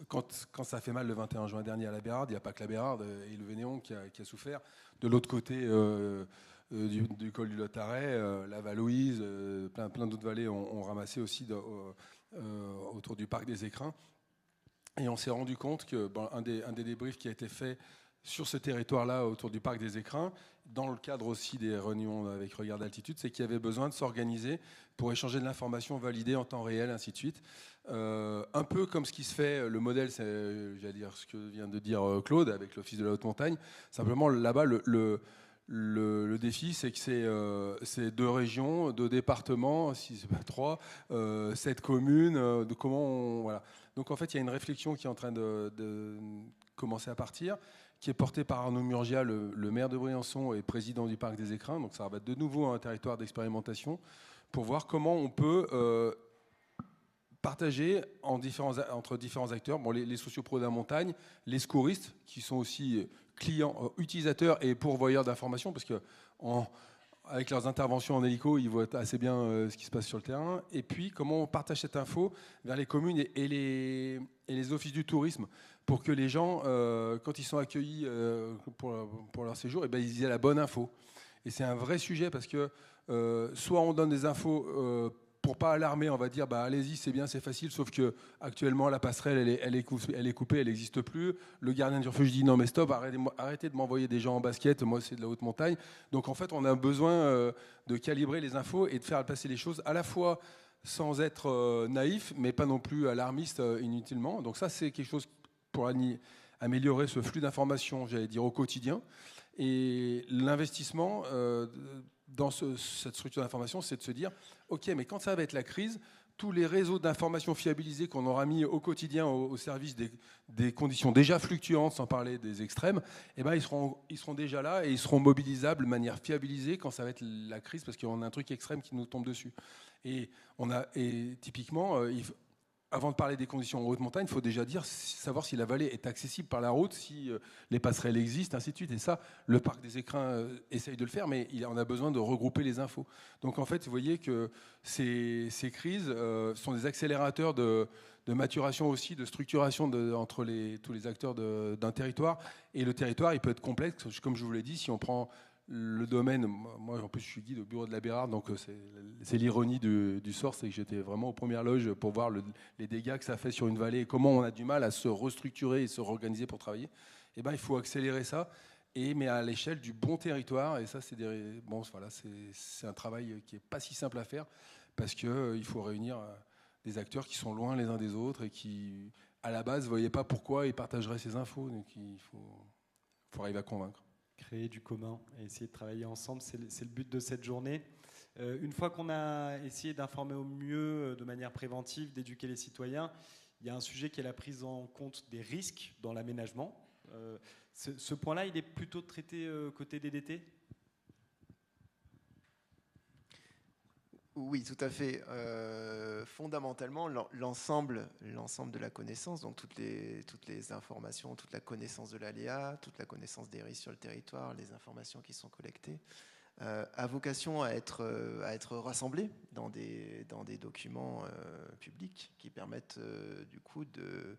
quand ça fait mal le 21 juin dernier à la Bérarde, il n'y a pas que la Bérarde et le Vénéon qui a souffert. De l'autre côté du col du Lotaret, la Valouise, plein d'autres vallées ont ramassé aussi autour du parc des Écrins. Et on s'est rendu compte que un des débriefs qui a été fait sur ce territoire-là, autour du parc des Écrins, dans le cadre aussi des réunions avec Regard d'altitude, c'est qu'il y avait besoin de s'organiser pour échanger de l'information validée en temps réel, ainsi de suite. Un peu comme ce qui se fait, le modèle, c'est, j'allais dire ce que vient de dire Claude, avec l'Office de la haute montagne. Simplement, là-bas, le défi, c'est que c'est 2 régions, 2 départements, 3, 7 communes, voilà. Donc en fait, il y a une réflexion qui est en train de commencer à partir, qui est porté par Arnaud Murgia, le maire de Briançon et président du parc des Écrins. Donc ça va être de nouveau un territoire d'expérimentation pour voir comment on peut partager entre différents acteurs, les sociopros de la montagne, les secouristes qui sont aussi clients, utilisateurs et pourvoyeurs d'informations, parce que avec leurs interventions en hélico, ils voient assez bien ce qui se passe sur le terrain. Et puis, comment on partage cette info vers les communes et les offices du tourisme pour que les gens, quand ils sont accueillis pour leur séjour, ils aient la bonne info. Et c'est un vrai sujet parce que soit on donne des infos pour pas alarmer, on va dire allez-y, c'est bien, c'est facile, sauf que actuellement la passerelle elle est coupée, elle n'existe plus. Le gardien du refuge dit non mais stop, arrêtez de m'envoyer des gens en basket, moi c'est de la haute montagne. Donc en fait on a besoin de calibrer les infos et de faire passer les choses à la fois sans être naïf, mais pas non plus alarmiste inutilement. Donc ça c'est quelque chose pour améliorer ce flux d'informations, j'allais dire au quotidien. Et l'investissement dans cette structure d'information, c'est de se dire, ok, mais quand ça va être la crise, tous les réseaux d'information fiabilisés qu'on aura mis au quotidien au service des conditions déjà fluctuantes, sans parler des extrêmes, ils seront déjà là et ils seront mobilisables de manière fiabilisée quand ça va être la crise, parce qu'on a un truc extrême qui nous tombe dessus. Et typiquement, avant de parler des conditions en haute montagne, il faut déjà savoir si la vallée est accessible par la route, si les passerelles existent, ainsi de suite. Et ça, le parc des Écrins essaye de le faire, mais on a besoin de regrouper les infos. Donc en fait, vous voyez que ces crises sont des accélérateurs de maturation aussi, de structuration entre tous les acteurs d'un territoire. Et le territoire, il peut être complexe, comme je vous l'ai dit, si on prend le domaine, moi en plus je suis guide au bureau de la Bérarde, donc c'est l'ironie du sort, c'est que j'étais vraiment aux premières loges pour voir les dégâts que ça fait sur une vallée et comment on a du mal à se restructurer et se réorganiser pour travailler. Et ben, il faut accélérer ça, mais à l'échelle du bon territoire. Et ça, c'est un travail qui n'est pas si simple à faire parce qu'il faut réunir des acteurs qui sont loin les uns des autres et qui, à la base, ne voyaient pas pourquoi ils partageraient ces infos. Donc il faut arriver à convaincre. Créer du commun et essayer de travailler ensemble, c'est le but de cette journée. Une fois qu'on a essayé d'informer au mieux, de manière préventive, d'éduquer les citoyens, il y a un sujet qui est la prise en compte des risques dans l'aménagement. Ce point-là, il est plutôt traité côté DDT ? Oui, tout à fait. Fondamentalement, l'ensemble de la connaissance, donc toutes les informations, toute la connaissance de l'aléa, toute la connaissance des risques sur le territoire, les informations qui sont collectées, a vocation à être rassemblées dans des documents publics qui permettent du coup de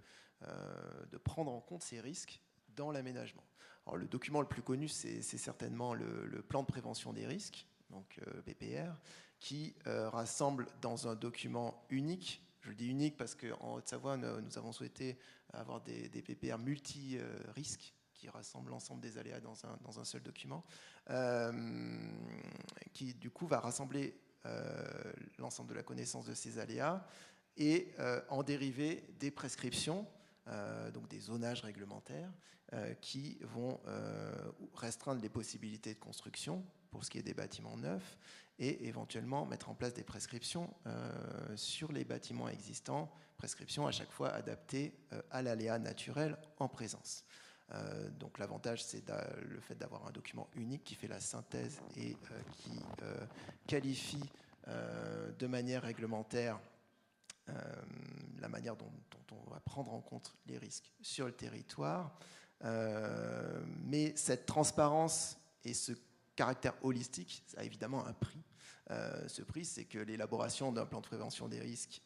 prendre en compte ces risques dans l'aménagement. Alors, le document le plus connu, c'est certainement le plan de prévention des risques, donc PPR, qui rassemble dans un document unique. Je le dis unique parce qu'en Haute-Savoie, nous avons souhaité avoir des PPR multi-risques qui rassemblent l'ensemble des aléas dans un seul document, qui du coup va rassembler l'ensemble de la connaissance de ces aléas et en dériver des prescriptions, donc des zonages réglementaires, qui vont restreindre les possibilités de construction pour ce qui est des bâtiments neufs, et éventuellement mettre en place des prescriptions sur les bâtiments existants, prescriptions à chaque fois adaptées à l'aléa naturel en présence. Donc l'avantage, c'est le fait d'avoir un document unique qui fait la synthèse et qui qualifie de manière réglementaire la manière dont on va prendre en compte les risques sur le territoire. Mais cette transparence et ce caractère holistique, ça a évidemment un prix. Ce prix, c'est que l'élaboration d'un plan de prévention des risques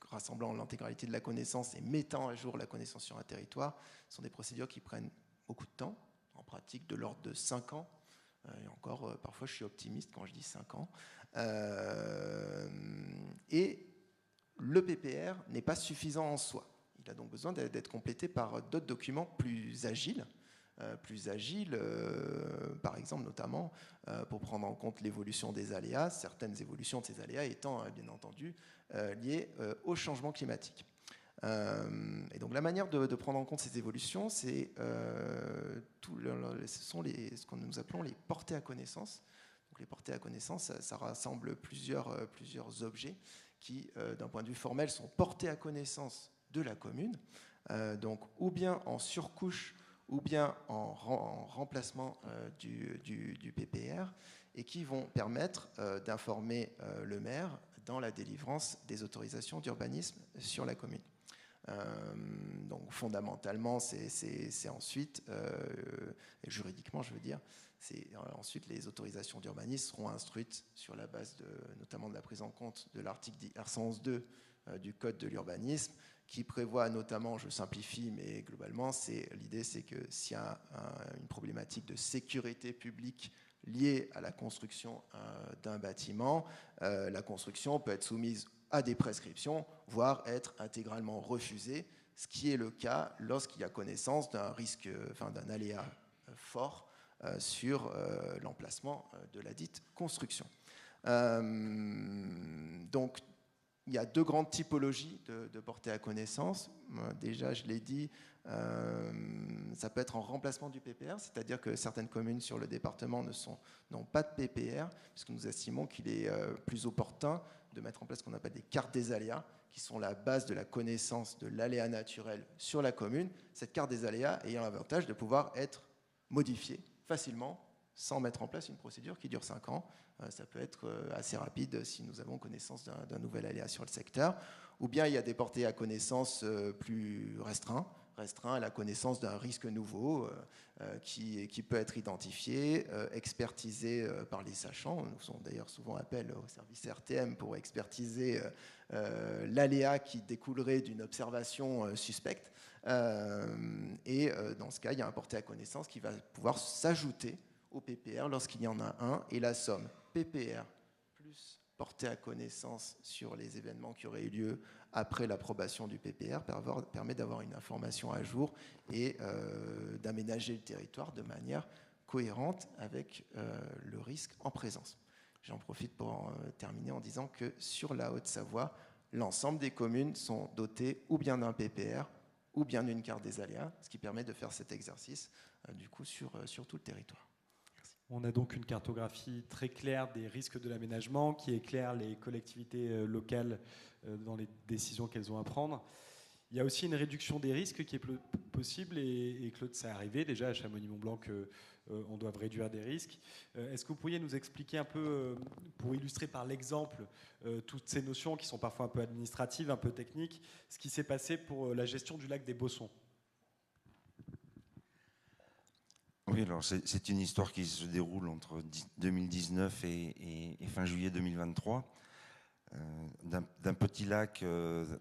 rassemblant l'intégralité de la connaissance et mettant à jour la connaissance sur un territoire sont des procédures qui prennent beaucoup de temps, en pratique de l'ordre de 5 ans. Et encore, parfois je suis optimiste quand je dis 5 ans. Et le PPR n'est pas suffisant en soi. Il a donc besoin d'être complété par d'autres documents plus agiles, par exemple notamment pour prendre en compte l'évolution des aléas, certaines évolutions de ces aléas étant bien entendu liées au changement climatique. Et donc la manière de prendre en compte ces évolutions, ce sont ce que nous appelons les portées à connaissance. Donc les portées à connaissance, ça rassemble plusieurs objets qui, d'un point de vue formel, sont portés à connaissance de la commune, donc ou bien en surcouche ou bien en remplacement du PPR, et qui vont permettre d'informer le maire dans la délivrance des autorisations d'urbanisme sur la commune. Donc fondamentalement, c'est ensuite, juridiquement je veux dire, ensuite les autorisations d'urbanisme seront instruites sur la base notamment de la prise en compte de l'article R111.2 du Code de l'urbanisme, qui prévoit notamment, je simplifie, mais globalement, l'idée c'est que s'il y a une problématique de sécurité publique liée à la construction d'un bâtiment, la construction peut être soumise à des prescriptions, voire être intégralement refusée, ce qui est le cas lorsqu'il y a connaissance d'un risque, d'un aléa fort sur l'emplacement de la dite construction. Donc, il y a 2 grandes typologies de portée à connaissance. Déjà, je l'ai dit, ça peut être en remplacement du PPR, c'est-à-dire que certaines communes sur le département n'ont pas de PPR, puisque nous estimons qu'il est plus opportun de mettre en place ce qu'on appelle des cartes des aléas, qui sont la base de la connaissance de l'aléa naturel sur la commune. Cette carte des aléas ayant l'avantage de pouvoir être modifiée facilement, sans mettre en place une procédure qui dure 5 ans. Ça peut être assez rapide si nous avons connaissance d'un nouvel aléa sur le secteur. Ou bien il y a des portées à connaissance plus restreints à la connaissance d'un risque nouveau qui peut être identifié, expertisé par les sachants. Nous faisons d'ailleurs souvent appel au service RTM pour expertiser l'aléa qui découlerait d'une observation suspecte. Et dans ce cas, il y a un porté à connaissance qui va pouvoir s'ajouter au PPR lorsqu'il y en a un, et la somme PPR plus portée à connaissance sur les événements qui auraient eu lieu après l'approbation du PPR permet d'avoir une information à jour et d'aménager le territoire de manière cohérente avec le risque en présence. J'en profite pour terminer en disant que sur la Haute-Savoie, l'ensemble des communes sont dotées ou bien d'un PPR ou bien d'une carte des aléas, ce qui permet de faire cet exercice du coup sur tout le territoire. Merci. On a donc une cartographie très claire des risques de l'aménagement qui éclaire les collectivités locales dans les décisions qu'elles ont à prendre. Il y a aussi une réduction des risques qui est possible et Claude, ça est arrivé déjà à Chamonix-Mont-Blanc qu'on doit réduire des risques. Est-ce que vous pourriez nous expliquer un peu, pour illustrer par l'exemple toutes ces notions qui sont parfois un peu administratives, un peu techniques, ce qui s'est passé pour la gestion du lac des Bossons? Oui, alors c'est une histoire qui se déroule entre 2019 et fin juillet 2023. D'un petit lac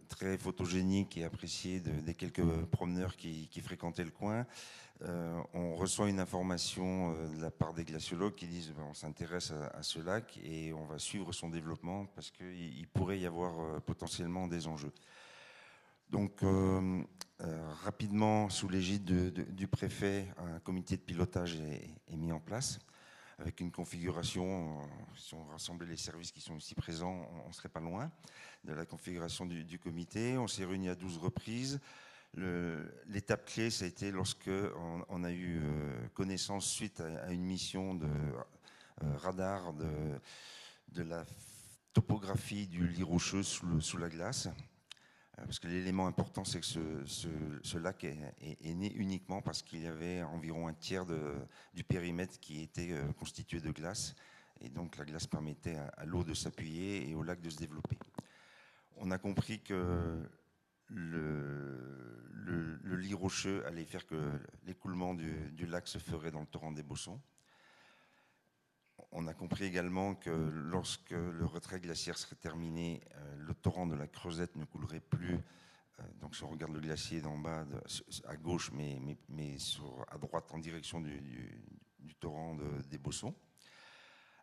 très photogénique et apprécié des quelques promeneurs qui fréquentaient le coin. On reçoit une information de la part des glaciologues qui disent on s'intéresse à ce lac et on va suivre son développement parce qu'il pourrait y avoir potentiellement des enjeux. Donc rapidement, sous l'égide du préfet, un comité de pilotage est mis en place avec une configuration, si on rassemblait les services qui sont ici présents, on ne serait pas loin de la configuration du comité. On s'est réunis à 12 reprises. L'étape clé, ça a été lorsque on a eu connaissance, suite à une mission de radar, de la topographie du lit rocheux sous la glace. Parce que l'élément important, c'est que ce lac est né uniquement parce qu'il y avait environ un tiers du périmètre qui était constitué de glace. Et donc la glace permettait à l'eau de s'appuyer et au lac de se développer. On a compris que le lit rocheux allait faire que l'écoulement du lac se ferait dans le torrent des Bossons. On a compris également que lorsque le retrait glaciaire serait terminé, le torrent de la Creusette ne coulerait plus. Donc si on regarde le glacier d'en bas, à gauche, mais à droite, en direction du torrent des Bossons.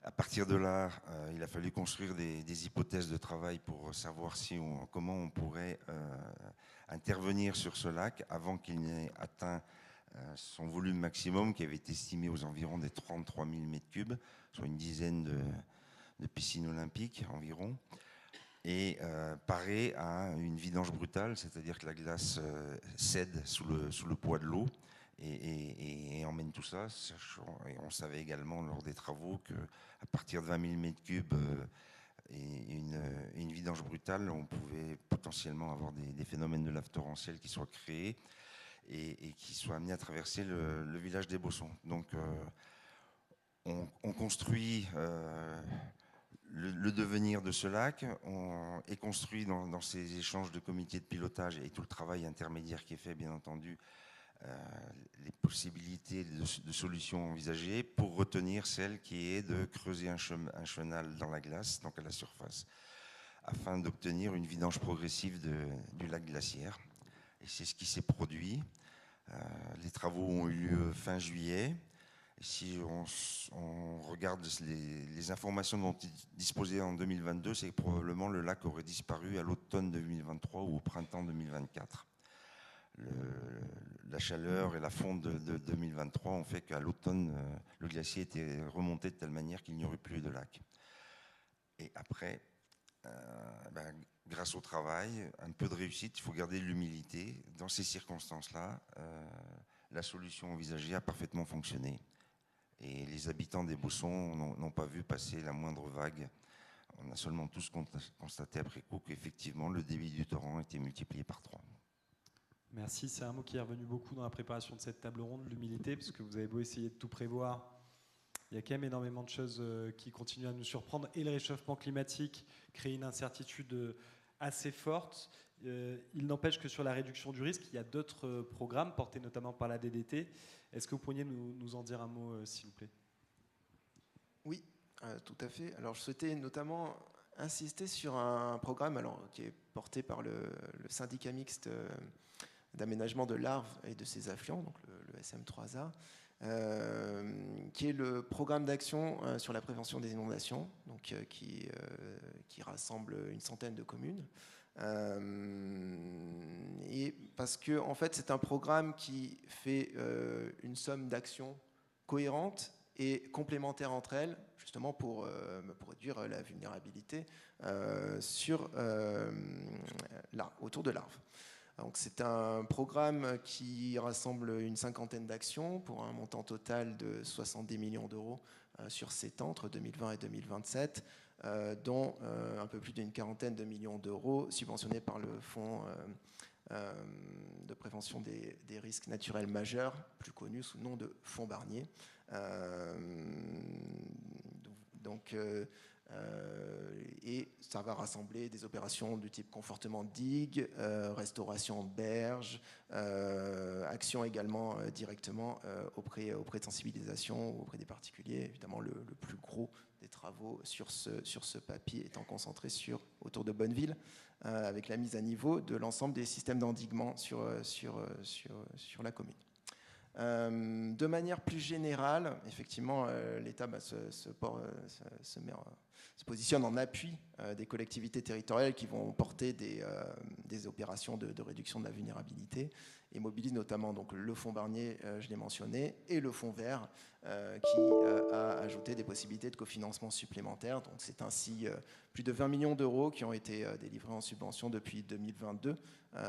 À partir de là, il a fallu construire des hypothèses de travail pour savoir comment on pourrait intervenir sur ce lac avant qu'il n'ait atteint son volume maximum qui avait été estimé aux environs des 33 000 m3, soit une dizaine de piscines olympiques environ, et parer à une vidange brutale, c'est-à-dire que la glace cède sous le poids de l'eau et emmène tout ça. Et on savait également lors des travaux qu'à partir de 20 000 m3 et une vidange brutale, on pouvait potentiellement avoir des phénomènes de lave torrentielle qui soient créés et qui soient amenés à traverser le village des Bossons. Donc on construit le devenir de ce lac, on est construit dans ces échanges de comités de pilotage et tout le travail intermédiaire qui est fait, bien entendu, les possibilités de solutions envisagées pour retenir celle qui est de creuser un chenal dans la glace, donc à la surface, afin d'obtenir une vidange progressive du lac glaciaire. Et c'est ce qui s'est produit. Les travaux ont eu lieu fin juillet. Et si on regarde les informations dont il disposait en 2022, c'est que probablement le lac aurait disparu à l'automne 2023 ou au printemps 2024. La chaleur et la fonte de 2023 ont fait qu'à l'automne, le glacier était remonté de telle manière qu'il n'y aurait plus de lac. Et après, grâce au travail, un peu de réussite, il faut garder l'humilité. Dans ces circonstances-là, la solution envisagée a parfaitement fonctionné. Et les habitants des Bossons n'ont pas vu passer la moindre vague. On a seulement tous constaté après coup qu'effectivement, le débit du torrent était multiplié par 3. Merci, c'est un mot qui est revenu beaucoup dans la préparation de cette table ronde, l'humilité, parce que vous avez beau essayer de tout prévoir, il y a quand même énormément de choses qui continuent à nous surprendre, et le réchauffement climatique crée une incertitude assez forte. Il n'empêche que sur la réduction du risque, il y a d'autres programmes portés notamment par la DDT. Est-ce que vous pourriez nous en dire un mot, s'il vous plaît? Oui, tout à fait. Alors, je souhaitais notamment insister sur un programme qui est porté par le syndicat mixte d'aménagement de l'Arve et de ses affluents, donc le SM3A, qui est le programme d'action sur la prévention des inondations, donc, qui rassemble une centaine de communes. Et parce que en fait, c'est un programme qui fait une somme d'actions cohérentes et complémentaires entre elles, justement pour réduire la vulnérabilité autour de l'Arve. Donc c'est un programme qui rassemble une cinquantaine d'actions pour un montant total de 70 millions d'euros sur 7 ans, entre 2020 et 2027, dont un peu plus d'une quarantaine de millions d'euros subventionnés par le Fonds de prévention des risques naturels majeurs, plus connu sous le nom de Fonds Barnier. Et ça va rassembler des opérations du type confortement de digue, restauration de berges, action également directement auprès de sensibilisation, auprès des particuliers. Évidemment, le plus gros des travaux sur ce papier étant concentré autour de Bonneville, avec la mise à niveau de l'ensemble des systèmes d'endiguement sur la commune. De manière plus générale, effectivement, l'État se positionne en appui des collectivités territoriales qui vont porter des opérations de réduction de la vulnérabilité et mobilise notamment donc, le fonds Barnier, je l'ai mentionné, et le fonds vert qui a ajouté des possibilités de cofinancement supplémentaires. Donc, c'est ainsi plus de 20 millions d'euros qui ont été délivrés en subvention depuis 2022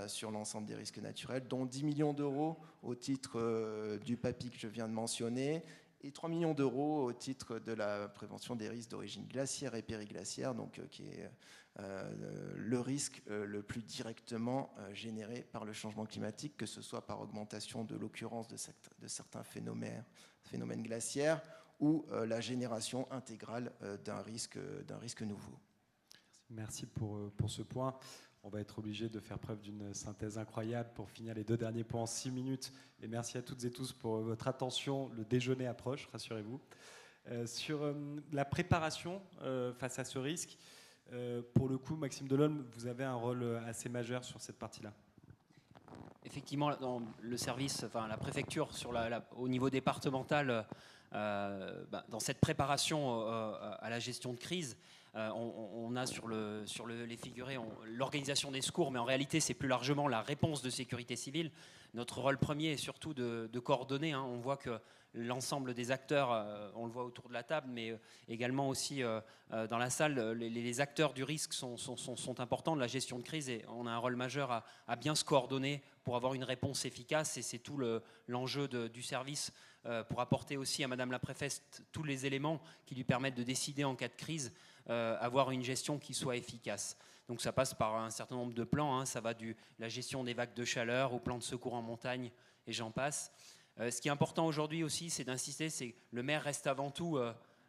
sur l'ensemble des risques naturels, dont 10 millions d'euros au titre du PAPI que je viens de mentionner, et 3 millions d'euros au titre de la prévention des risques d'origine glaciaire et périglaciaire, donc, qui est le risque le plus directement généré par le changement climatique, que ce soit par augmentation de l'occurrence de certains phénomènes glaciaires ou la génération intégrale d'un risque nouveau. Merci pour ce point. On va être obligé de faire preuve d'une synthèse incroyable pour finir les 2 derniers points en 6 minutes. Et merci à toutes et tous pour votre attention. Le déjeuner approche, rassurez-vous. Sur la préparation face à ce risque, pour le coup, Maxime Delhomme, vous avez un rôle assez majeur sur cette partie-là. Effectivement, dans le service, enfin la préfecture, au niveau départemental, dans cette préparation à la gestion de crise, on a sur les figurés l'organisation des secours, mais en réalité c'est plus largement la réponse de sécurité civile. Notre rôle premier est surtout de coordonner. On voit que l'ensemble des acteurs, on le voit autour de la table, mais également aussi dans la salle, les acteurs du risque sont importants de la gestion de crise, et on a un rôle majeur à bien se coordonner pour avoir une réponse efficace, et c'est tout l'enjeu du service pour apporter aussi à Madame la Préfète tous les éléments qui lui permettent de décider en cas de crise, avoir une gestion qui soit efficace. Donc ça passe par un certain nombre de plans, ça va de la gestion des vagues de chaleur au plan de secours en montagne, et j'en passe. Ce qui est important aujourd'hui aussi, c'est d'insister, c'est que le maire reste avant tout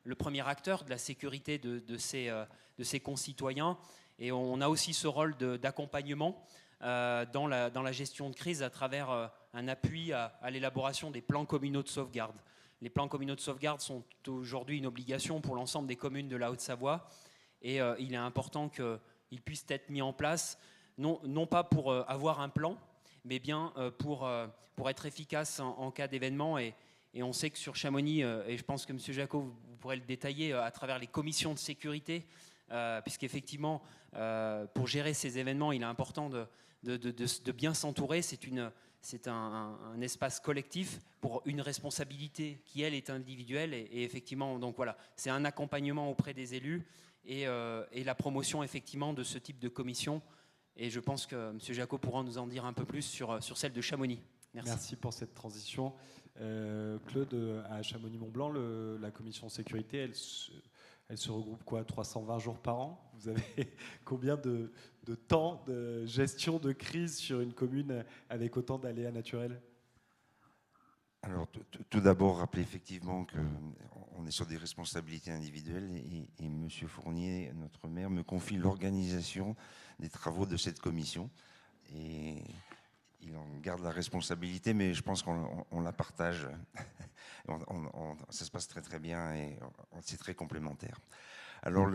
le premier acteur de la sécurité de ses concitoyens, et on a aussi ce rôle d'accompagnement dans la gestion de crise à travers un appui à l'élaboration des plans communaux de sauvegarde. Les plans communaux de sauvegarde sont aujourd'hui une obligation pour l'ensemble des communes de la Haute-Savoie, et il est important qu'ils puissent être mis en place, non pas pour avoir un plan, mais bien pour être efficace en cas d'événement. Et on sait que sur Chamonix, et je pense que M. Jacot, vous pourrez le détailler, à travers les commissions de sécurité, puisqu'effectivement, pour gérer ces événements, il est important de bien s'entourer. C'est un espace collectif pour une responsabilité qui, elle, est individuelle. Et effectivement, donc voilà, c'est un accompagnement auprès des élus et la promotion, effectivement, de ce type de commission. Et je pense que M. Jacot pourra nous en dire un peu plus sur celle de Chamonix. Merci pour cette transition. Claude, à Chamonix-Mont-Blanc, la commission sécurité, elle se regroupe quoi, 320 jours par an? Vous avez combien de temps de gestion de crise sur une commune avec autant d'aléas naturels? Alors, tout d'abord, rappeler effectivement qu'on est sur des responsabilités individuelles, et M. Fournier, notre maire, me confie l'organisation des travaux de cette commission. Et il en garde la responsabilité, mais je pense qu'on la partage. Ça se passe très très bien et c'est très complémentaire. Alors,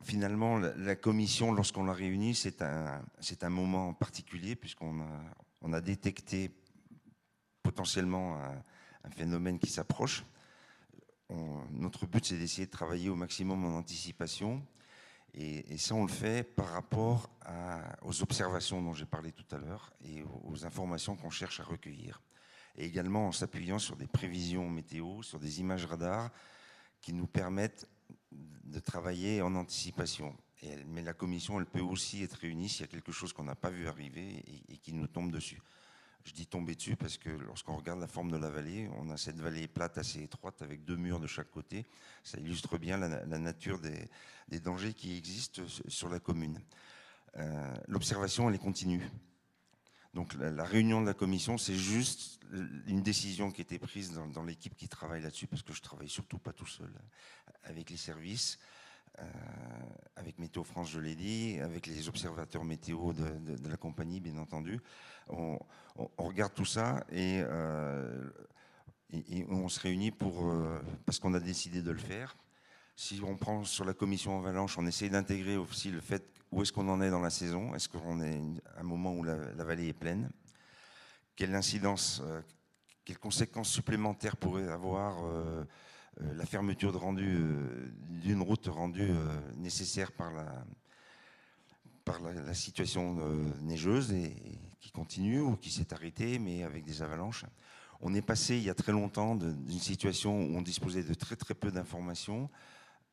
finalement, la commission, lorsqu'on l'a réunie, c'est un moment particulier, puisqu'on a détecté potentiellement un phénomène qui s'approche. Notre but, c'est d'essayer de travailler au maximum en anticipation. Et ça, on le fait par rapport aux observations dont j'ai parlé tout à l'heure et aux informations qu'on cherche à recueillir. Et également en s'appuyant sur des prévisions météo, sur des images radars qui nous permettent de travailler en anticipation. Mais la commission, elle peut aussi être réunie s'il y a quelque chose qu'on n'a pas vu arriver et qui nous tombe dessus. Je dis tomber dessus parce que lorsqu'on regarde la forme de la vallée, on a cette vallée plate assez étroite avec 2 murs de chaque côté. Ça illustre bien la nature des dangers qui existent sur la commune. L'observation, elle est continue. Donc la réunion de la commission, c'est juste une décision qui a été prise dans l'équipe qui travaille là-dessus, parce que je travaille surtout pas tout seul, avec les services, avec Météo France, je l'ai dit, avec les observateurs météo de la compagnie, bien entendu. On regarde tout ça et on se réunit parce qu'on a décidé de le faire. Si on prend sur la commission avalanche, on essaye d'intégrer aussi le fait où est-ce qu'on en est dans la saison. Est-ce qu'on est à un moment où la vallée est pleine? Quelle incidence, quelles conséquences supplémentaires pourrait avoir la fermeture d'une route rendue nécessaire par la situation neigeuse et qui continue ou qui s'est arrêtée, mais avec des avalanches. On est passé il y a très longtemps d'une situation où on disposait de très très peu d'informations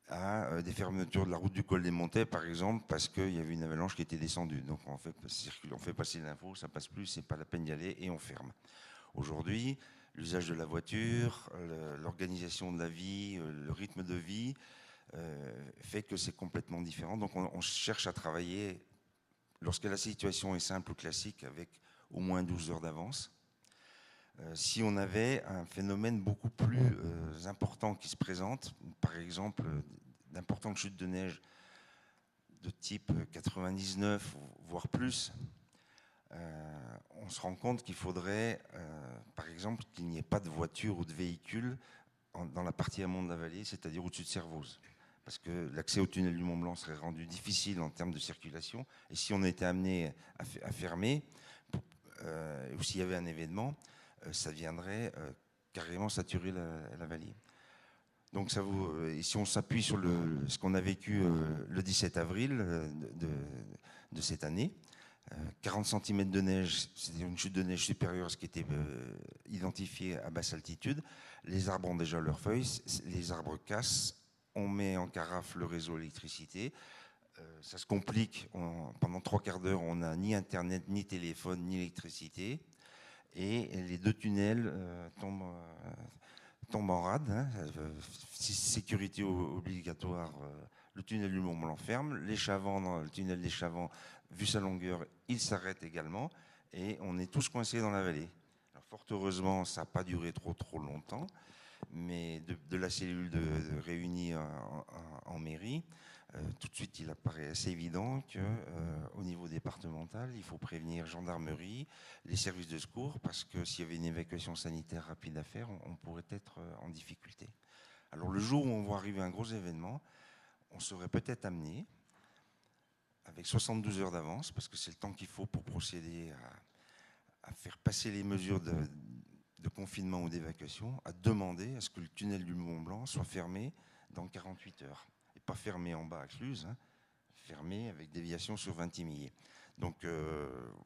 à des fermetures de la route du col des Montets, par exemple, parce qu'il y avait une avalanche qui était descendue. Donc on fait passer l'info, ça passe plus, c'est pas la peine d'y aller et on ferme. Aujourd'hui, l'usage de la voiture, l'organisation de la vie, le rythme de vie fait que c'est complètement différent. Donc on cherche à travailler, lorsque la situation est simple ou classique, avec au moins 12 heures d'avance. Si on avait un phénomène beaucoup plus important qui se présente, par exemple d'importantes chutes de neige de type 99, voire plus, on se rend compte qu'il faudrait, par exemple, qu'il n'y ait pas de voiture ou de véhicule dans la partie amont de la vallée, c'est-à-dire au-dessus de Servoz. Parce que l'accès au tunnel du Mont Blanc serait rendu difficile en termes de circulation. Et si on était amené à fermer, ou s'il y avait un événement, ça viendrait carrément saturer la vallée. Donc et si on s'appuie sur ce qu'on a vécu le 17 avril de cette année, 40 cm de neige, c'est une chute de neige supérieure à ce qui était identifié à basse altitude. Les arbres ont déjà leurs feuilles, les arbres cassent, on met en carafe le réseau électricité. Ça se complique, pendant 3 quarts d'heure, on n'a ni internet, ni téléphone, ni électricité. Et les 2 tunnels tombent en rade. Hein. Sécurité obligatoire, le tunnel du Mont Blanc ferme. Le tunnel des Chavants, vu sa longueur, il s'arrête également. Et on est tous coincés dans la vallée. Alors, fort heureusement, ça n'a pas duré trop longtemps. Mais de la cellule réunie en mairie, tout de suite, il apparaît assez évident qu'au niveau départemental, il faut prévenir gendarmerie, les services de secours, parce que s'il y avait une évacuation sanitaire rapide à faire, on pourrait être en difficulté. Alors le jour où on voit arriver un gros événement, on serait peut-être amené, avec 72 heures d'avance, parce que c'est le temps qu'il faut pour procéder à faire passer les mesures de confinement ou d'évacuation, à demander à ce que le tunnel du Mont Blanc soit fermé dans 48 heures. Et pas fermé en bas à Cluse, hein, fermé avec déviation sur 20 milliers. Donc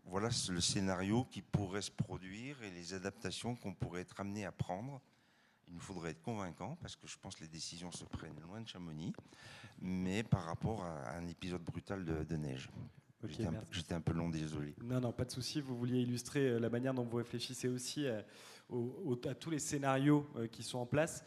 voilà le scénario qui pourrait se produire et les adaptations qu'on pourrait être amené à prendre. Il nous faudrait être convaincant, parce que je pense que les décisions se prennent loin de Chamonix, mais par rapport à un épisode brutal de neige. Okay, j'étais un peu long, désolé. Non, pas de souci. Vous vouliez illustrer la manière dont vous réfléchissez aussi à tous les scénarios qui sont en place.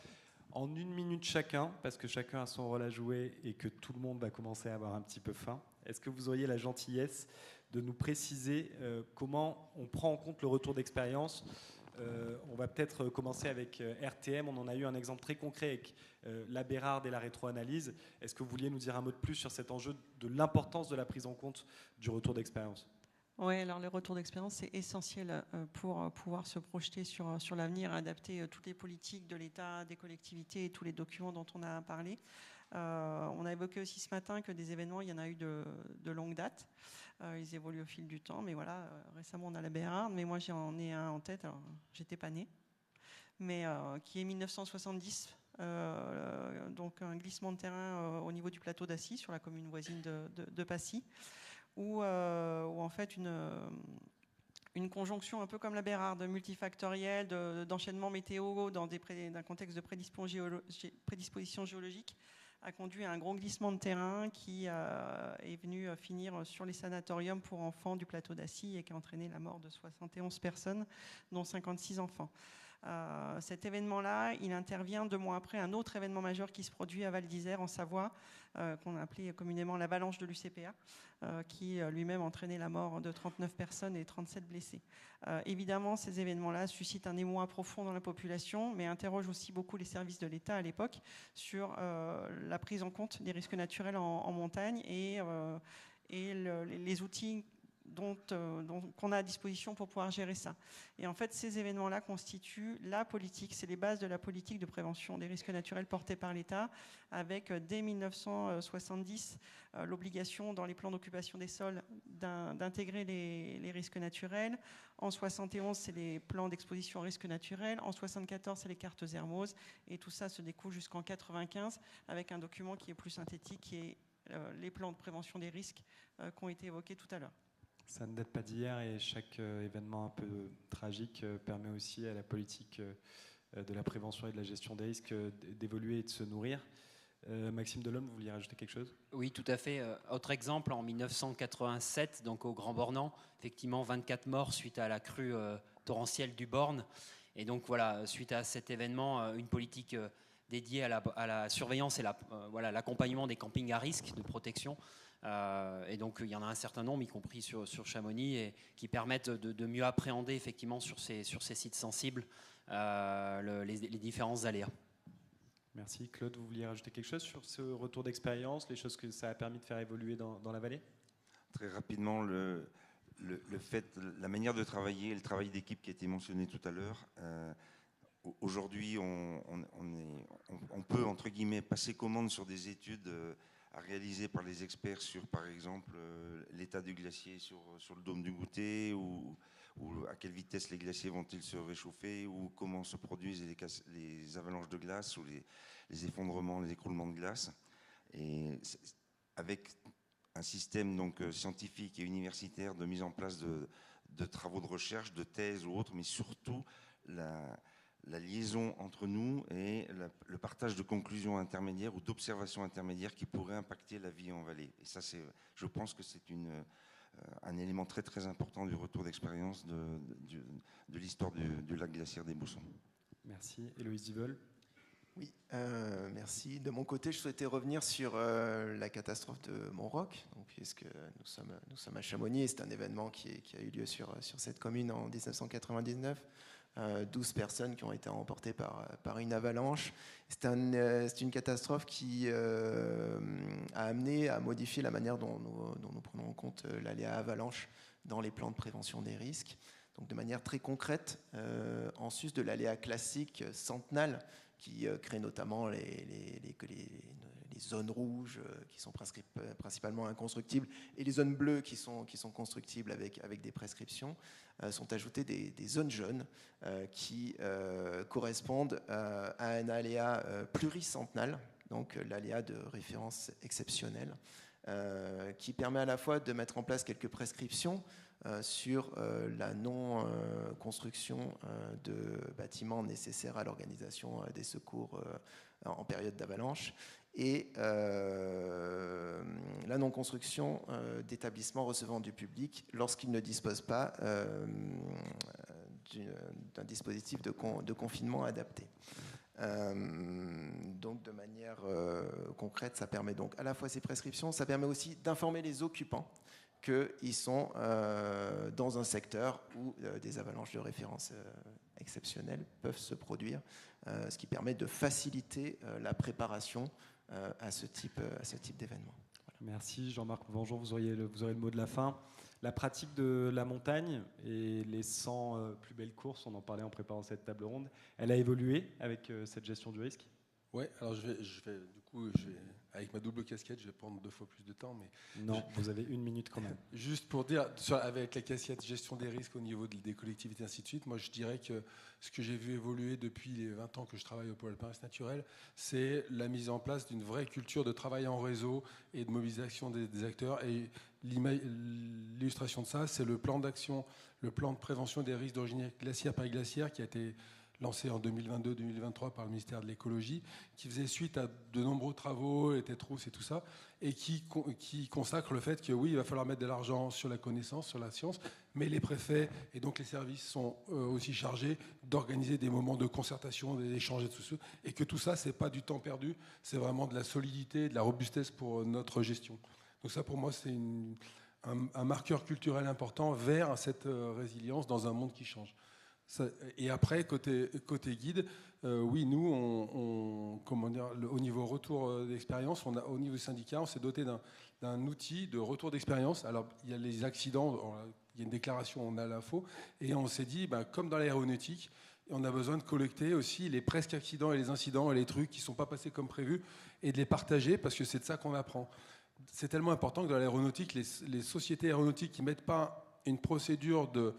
En 1 minute chacun, parce que chacun a son rôle à jouer et que tout le monde va commencer à avoir un petit peu faim, est-ce que vous auriez la gentillesse de nous préciser comment on prend en compte le retour d'expérience? On va peut-être commencer avec RTM. On en a eu un exemple très concret avec la Bérarde et la rétroanalyse. Est-ce que vous vouliez nous dire un mot de plus sur cet enjeu de l'importance de la prise en compte du retour d'expérience? Oui, alors le retour d'expérience, c'est essentiel pour pouvoir se projeter sur l'avenir, adapter toutes les politiques de l'État, des collectivités et tous les documents dont on a parlé. On a évoqué aussi ce matin que des événements, il y en a eu de longue date. Ils évoluent au fil du temps, mais voilà, récemment on a la Bérarde, mais moi j'en ai un en tête, alors j'étais pas née, mais qui est 1970, donc un glissement de terrain au niveau du plateau d'Assy, sur la commune voisine de Passy, où en fait une conjonction un peu comme la Bérarde, multifactorielle, d'enchaînement météo dans d'un contexte de prédisposition géologique, a conduit à un gros glissement de terrain qui est venu finir sur les sanatoriums pour enfants du plateau d'Assy et qui a entraîné la mort de 71 personnes, dont 56 enfants. Cet événement-là, il intervient 2 mois après un autre événement majeur qui se produit à Val d'Isère, en Savoie, qu'on a appelé communément l'avalanche de l'UCPA, qui lui-même entraînait la mort de 39 personnes et 37 blessés. Évidemment, ces événements-là suscitent un émoi profond dans la population, mais interrogent aussi beaucoup les services de l'État à l'époque sur la prise en compte des risques naturels en montagne et les outils qu'on a à disposition pour pouvoir gérer ça. Et en fait, ces événements-là constituent la politique, c'est les bases de la politique de prévention des risques naturels portée par l'État, avec dès 1970 l'obligation dans les plans d'occupation des sols d'intégrer les risques naturels. En 71, c'est les plans d'exposition aux risques naturels. En 74, c'est les cartes Zermos. Et tout ça se découle jusqu'en 95 avec un document qui est plus synthétique, qui est les plans de prévention des risques qui ont été évoqués tout à l'heure. Ça ne date pas d'hier et chaque événement un peu tragique permet aussi à la politique de la prévention et de la gestion des risques d'évoluer et de se nourrir. Maxime Delhomme, vous vouliez rajouter quelque chose ? Oui, tout à fait. Autre exemple, en 1987, donc au Grand Bornand, effectivement 24 morts suite à la crue torrentielle du Born. Et donc voilà, suite à cet événement, une politique dédiée à la surveillance et l'accompagnement des campings à risque de protection. Et donc il y en a un certain nombre, y compris sur Chamonix, et qui permettent de mieux appréhender effectivement sur ces sites sensibles les différents aléas. Merci. Claude, vous vouliez rajouter quelque chose sur ce retour d'expérience, les choses que ça a permis de faire évoluer dans la vallée ? Très rapidement, la manière de travailler, le travail d'équipe qui a été mentionné tout à l'heure. Aujourd'hui, on peut, entre guillemets, passer commande sur des études à réaliser par les experts sur, par exemple, l'état du glacier sur le dôme du Goûter, ou à quelle vitesse les glaciers vont-ils se réchauffer, ou comment se produisent les avalanches de glace, ou les effondrements, les écroulements de glace. Et avec un système donc scientifique et universitaire de mise en place de travaux de recherche, de thèses ou autres, mais surtout la liaison entre nous et le partage de conclusions intermédiaires ou d'observations intermédiaires qui pourraient impacter la vie en vallée. Et ça, je pense que c'est un élément très très important du retour d'expérience de l'histoire du lac glaciaire des Boussons. Merci. Héloïse Duvol. Oui, merci. De mon côté, je souhaitais revenir sur la catastrophe de Montroc, puisque nous sommes à Chamonix, et c'est un événement qui a eu lieu sur cette commune en 1999. 12 personnes qui ont été emportées par une avalanche. C'est une catastrophe qui a amené à modifier la manière dont nous prenons en compte l'aléa avalanche dans les plans de prévention des risques. Donc de manière très concrète, en sus de l'aléa classique centenal qui crée notamment les zones rouges qui sont principalement inconstructibles et les zones bleues qui sont constructibles avec des prescriptions, sont ajoutées des zones jaunes qui correspondent à un aléa pluricentenal, donc l'aléa de référence exceptionnelle, qui permet à la fois de mettre en place quelques prescriptions sur la non-construction de bâtiments nécessaires à l'organisation des secours en période d'avalanche, et la non-construction d'établissements recevant du public lorsqu'ils ne disposent pas d'un dispositif de confinement adapté. Donc de manière concrète, ça permet donc à la fois ces prescriptions, ça permet aussi d'informer les occupants qu'ils sont dans un secteur où des avalanches de référence exceptionnelles peuvent se produire, ce qui permet de faciliter la préparation à ce type d'événement. Voilà. Merci Jean-Marc Vengeon, vous aurez le mot de la fin. La pratique de la montagne et les 100 plus belles courses, on en parlait en préparant cette table ronde, elle a évolué avec cette gestion du risque ? Oui, alors je vais avec ma double casquette, je vais prendre 2 fois plus de temps, mais Non, vous avez 1 minute quand même. juste pour dire, avec la casquette gestion des risques au niveau des collectivités, ainsi de suite, moi je dirais que ce que j'ai vu évoluer depuis les 20 ans que je travaille au pôle alpin risque naturel, c'est la mise en place d'une vraie culture de travail en réseau et de mobilisation des acteurs. Et l'illustration de ça, c'est le plan d'action, le plan de prévention des risques d'origine glaciaire par glaciaire qui a été lancé en 2022-2023 par le ministère de l'écologie, qui faisait suite à de nombreux travaux, les têtes rousses et tout ça, et qui consacre le fait que oui, il va falloir mettre de l'argent sur la connaissance, sur la science, mais les préfets et donc les services sont aussi chargés d'organiser des moments de concertation, d'échanges et tout ça, et que tout ça, c'est pas du temps perdu, c'est vraiment de la solidité, de la robustesse pour notre gestion. Donc ça, pour moi, c'est un marqueur culturel important vers cette résilience dans un monde qui change. Ça, et après, côté guide, oui, nous, comment dire, au niveau retour d'expérience, au niveau du syndicat, on s'est doté d'un outil de retour d'expérience. Alors, il y a les accidents, il y a une déclaration, on a l'info, et on s'est dit, comme dans l'aéronautique, on a besoin de collecter aussi les presque accidents et les incidents et les trucs qui ne sont pas passés comme prévu et de les partager parce que c'est de ça qu'on apprend. C'est tellement important que dans l'aéronautique, les sociétés aéronautiques qui ne mettent pas une procédure de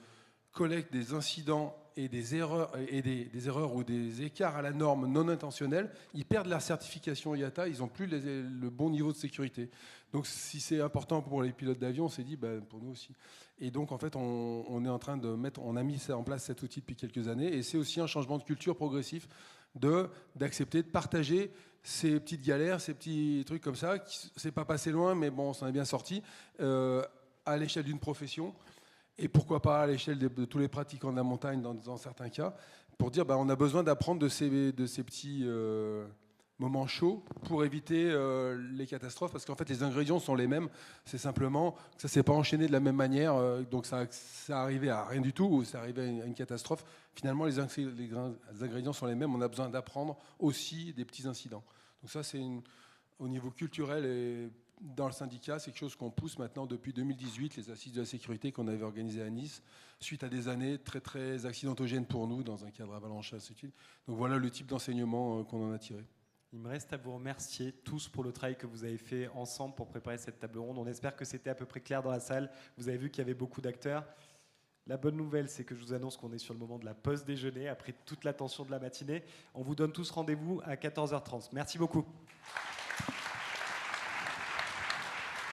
collecte des incidents et des erreurs ou des écarts à la norme non intentionnels, ils perdent leur certification IATA, ils n'ont plus le bon niveau de sécurité. Donc si c'est important pour les pilotes d'avion, on s'est dit pour nous aussi. Et donc en fait on est en train on a mis ça en place cet outil depuis quelques années et c'est aussi un changement de culture progressif d'accepter de partager ces petites galères, ces petits trucs comme ça, c'est pas passé loin mais bon on s'en est bien sorti à l'échelle d'une profession. Et pourquoi pas à l'échelle de tous les pratiquants de la montagne dans certains cas, pour dire on a besoin d'apprendre de ces petits moments chauds pour éviter les catastrophes, parce qu'en fait les ingrédients sont les mêmes, c'est simplement que ça ne s'est pas enchaîné de la même manière, donc ça arrivait à rien du tout, ou ça arrivait à une catastrophe. Finalement les ingrédients sont les mêmes, on a besoin d'apprendre aussi des petits incidents. Donc ça c'est au niveau culturel et dans le syndicat, c'est quelque chose qu'on pousse maintenant depuis 2018, les assises de la sécurité qu'on avait organisées à Nice, suite à des années très très accidentogènes pour nous, dans un cadre avalanche, ainsi de suite. Donc voilà le type d'enseignement qu'on en a tiré. Il me reste à vous remercier tous pour le travail que vous avez fait ensemble pour préparer cette table ronde. On espère que c'était à peu près clair dans la salle. Vous avez vu qu'il y avait beaucoup d'acteurs. La bonne nouvelle, c'est que je vous annonce qu'on est sur le moment de la pause déjeuner, après toute la tension de la matinée. On vous donne tous rendez-vous à 14h30. Merci beaucoup.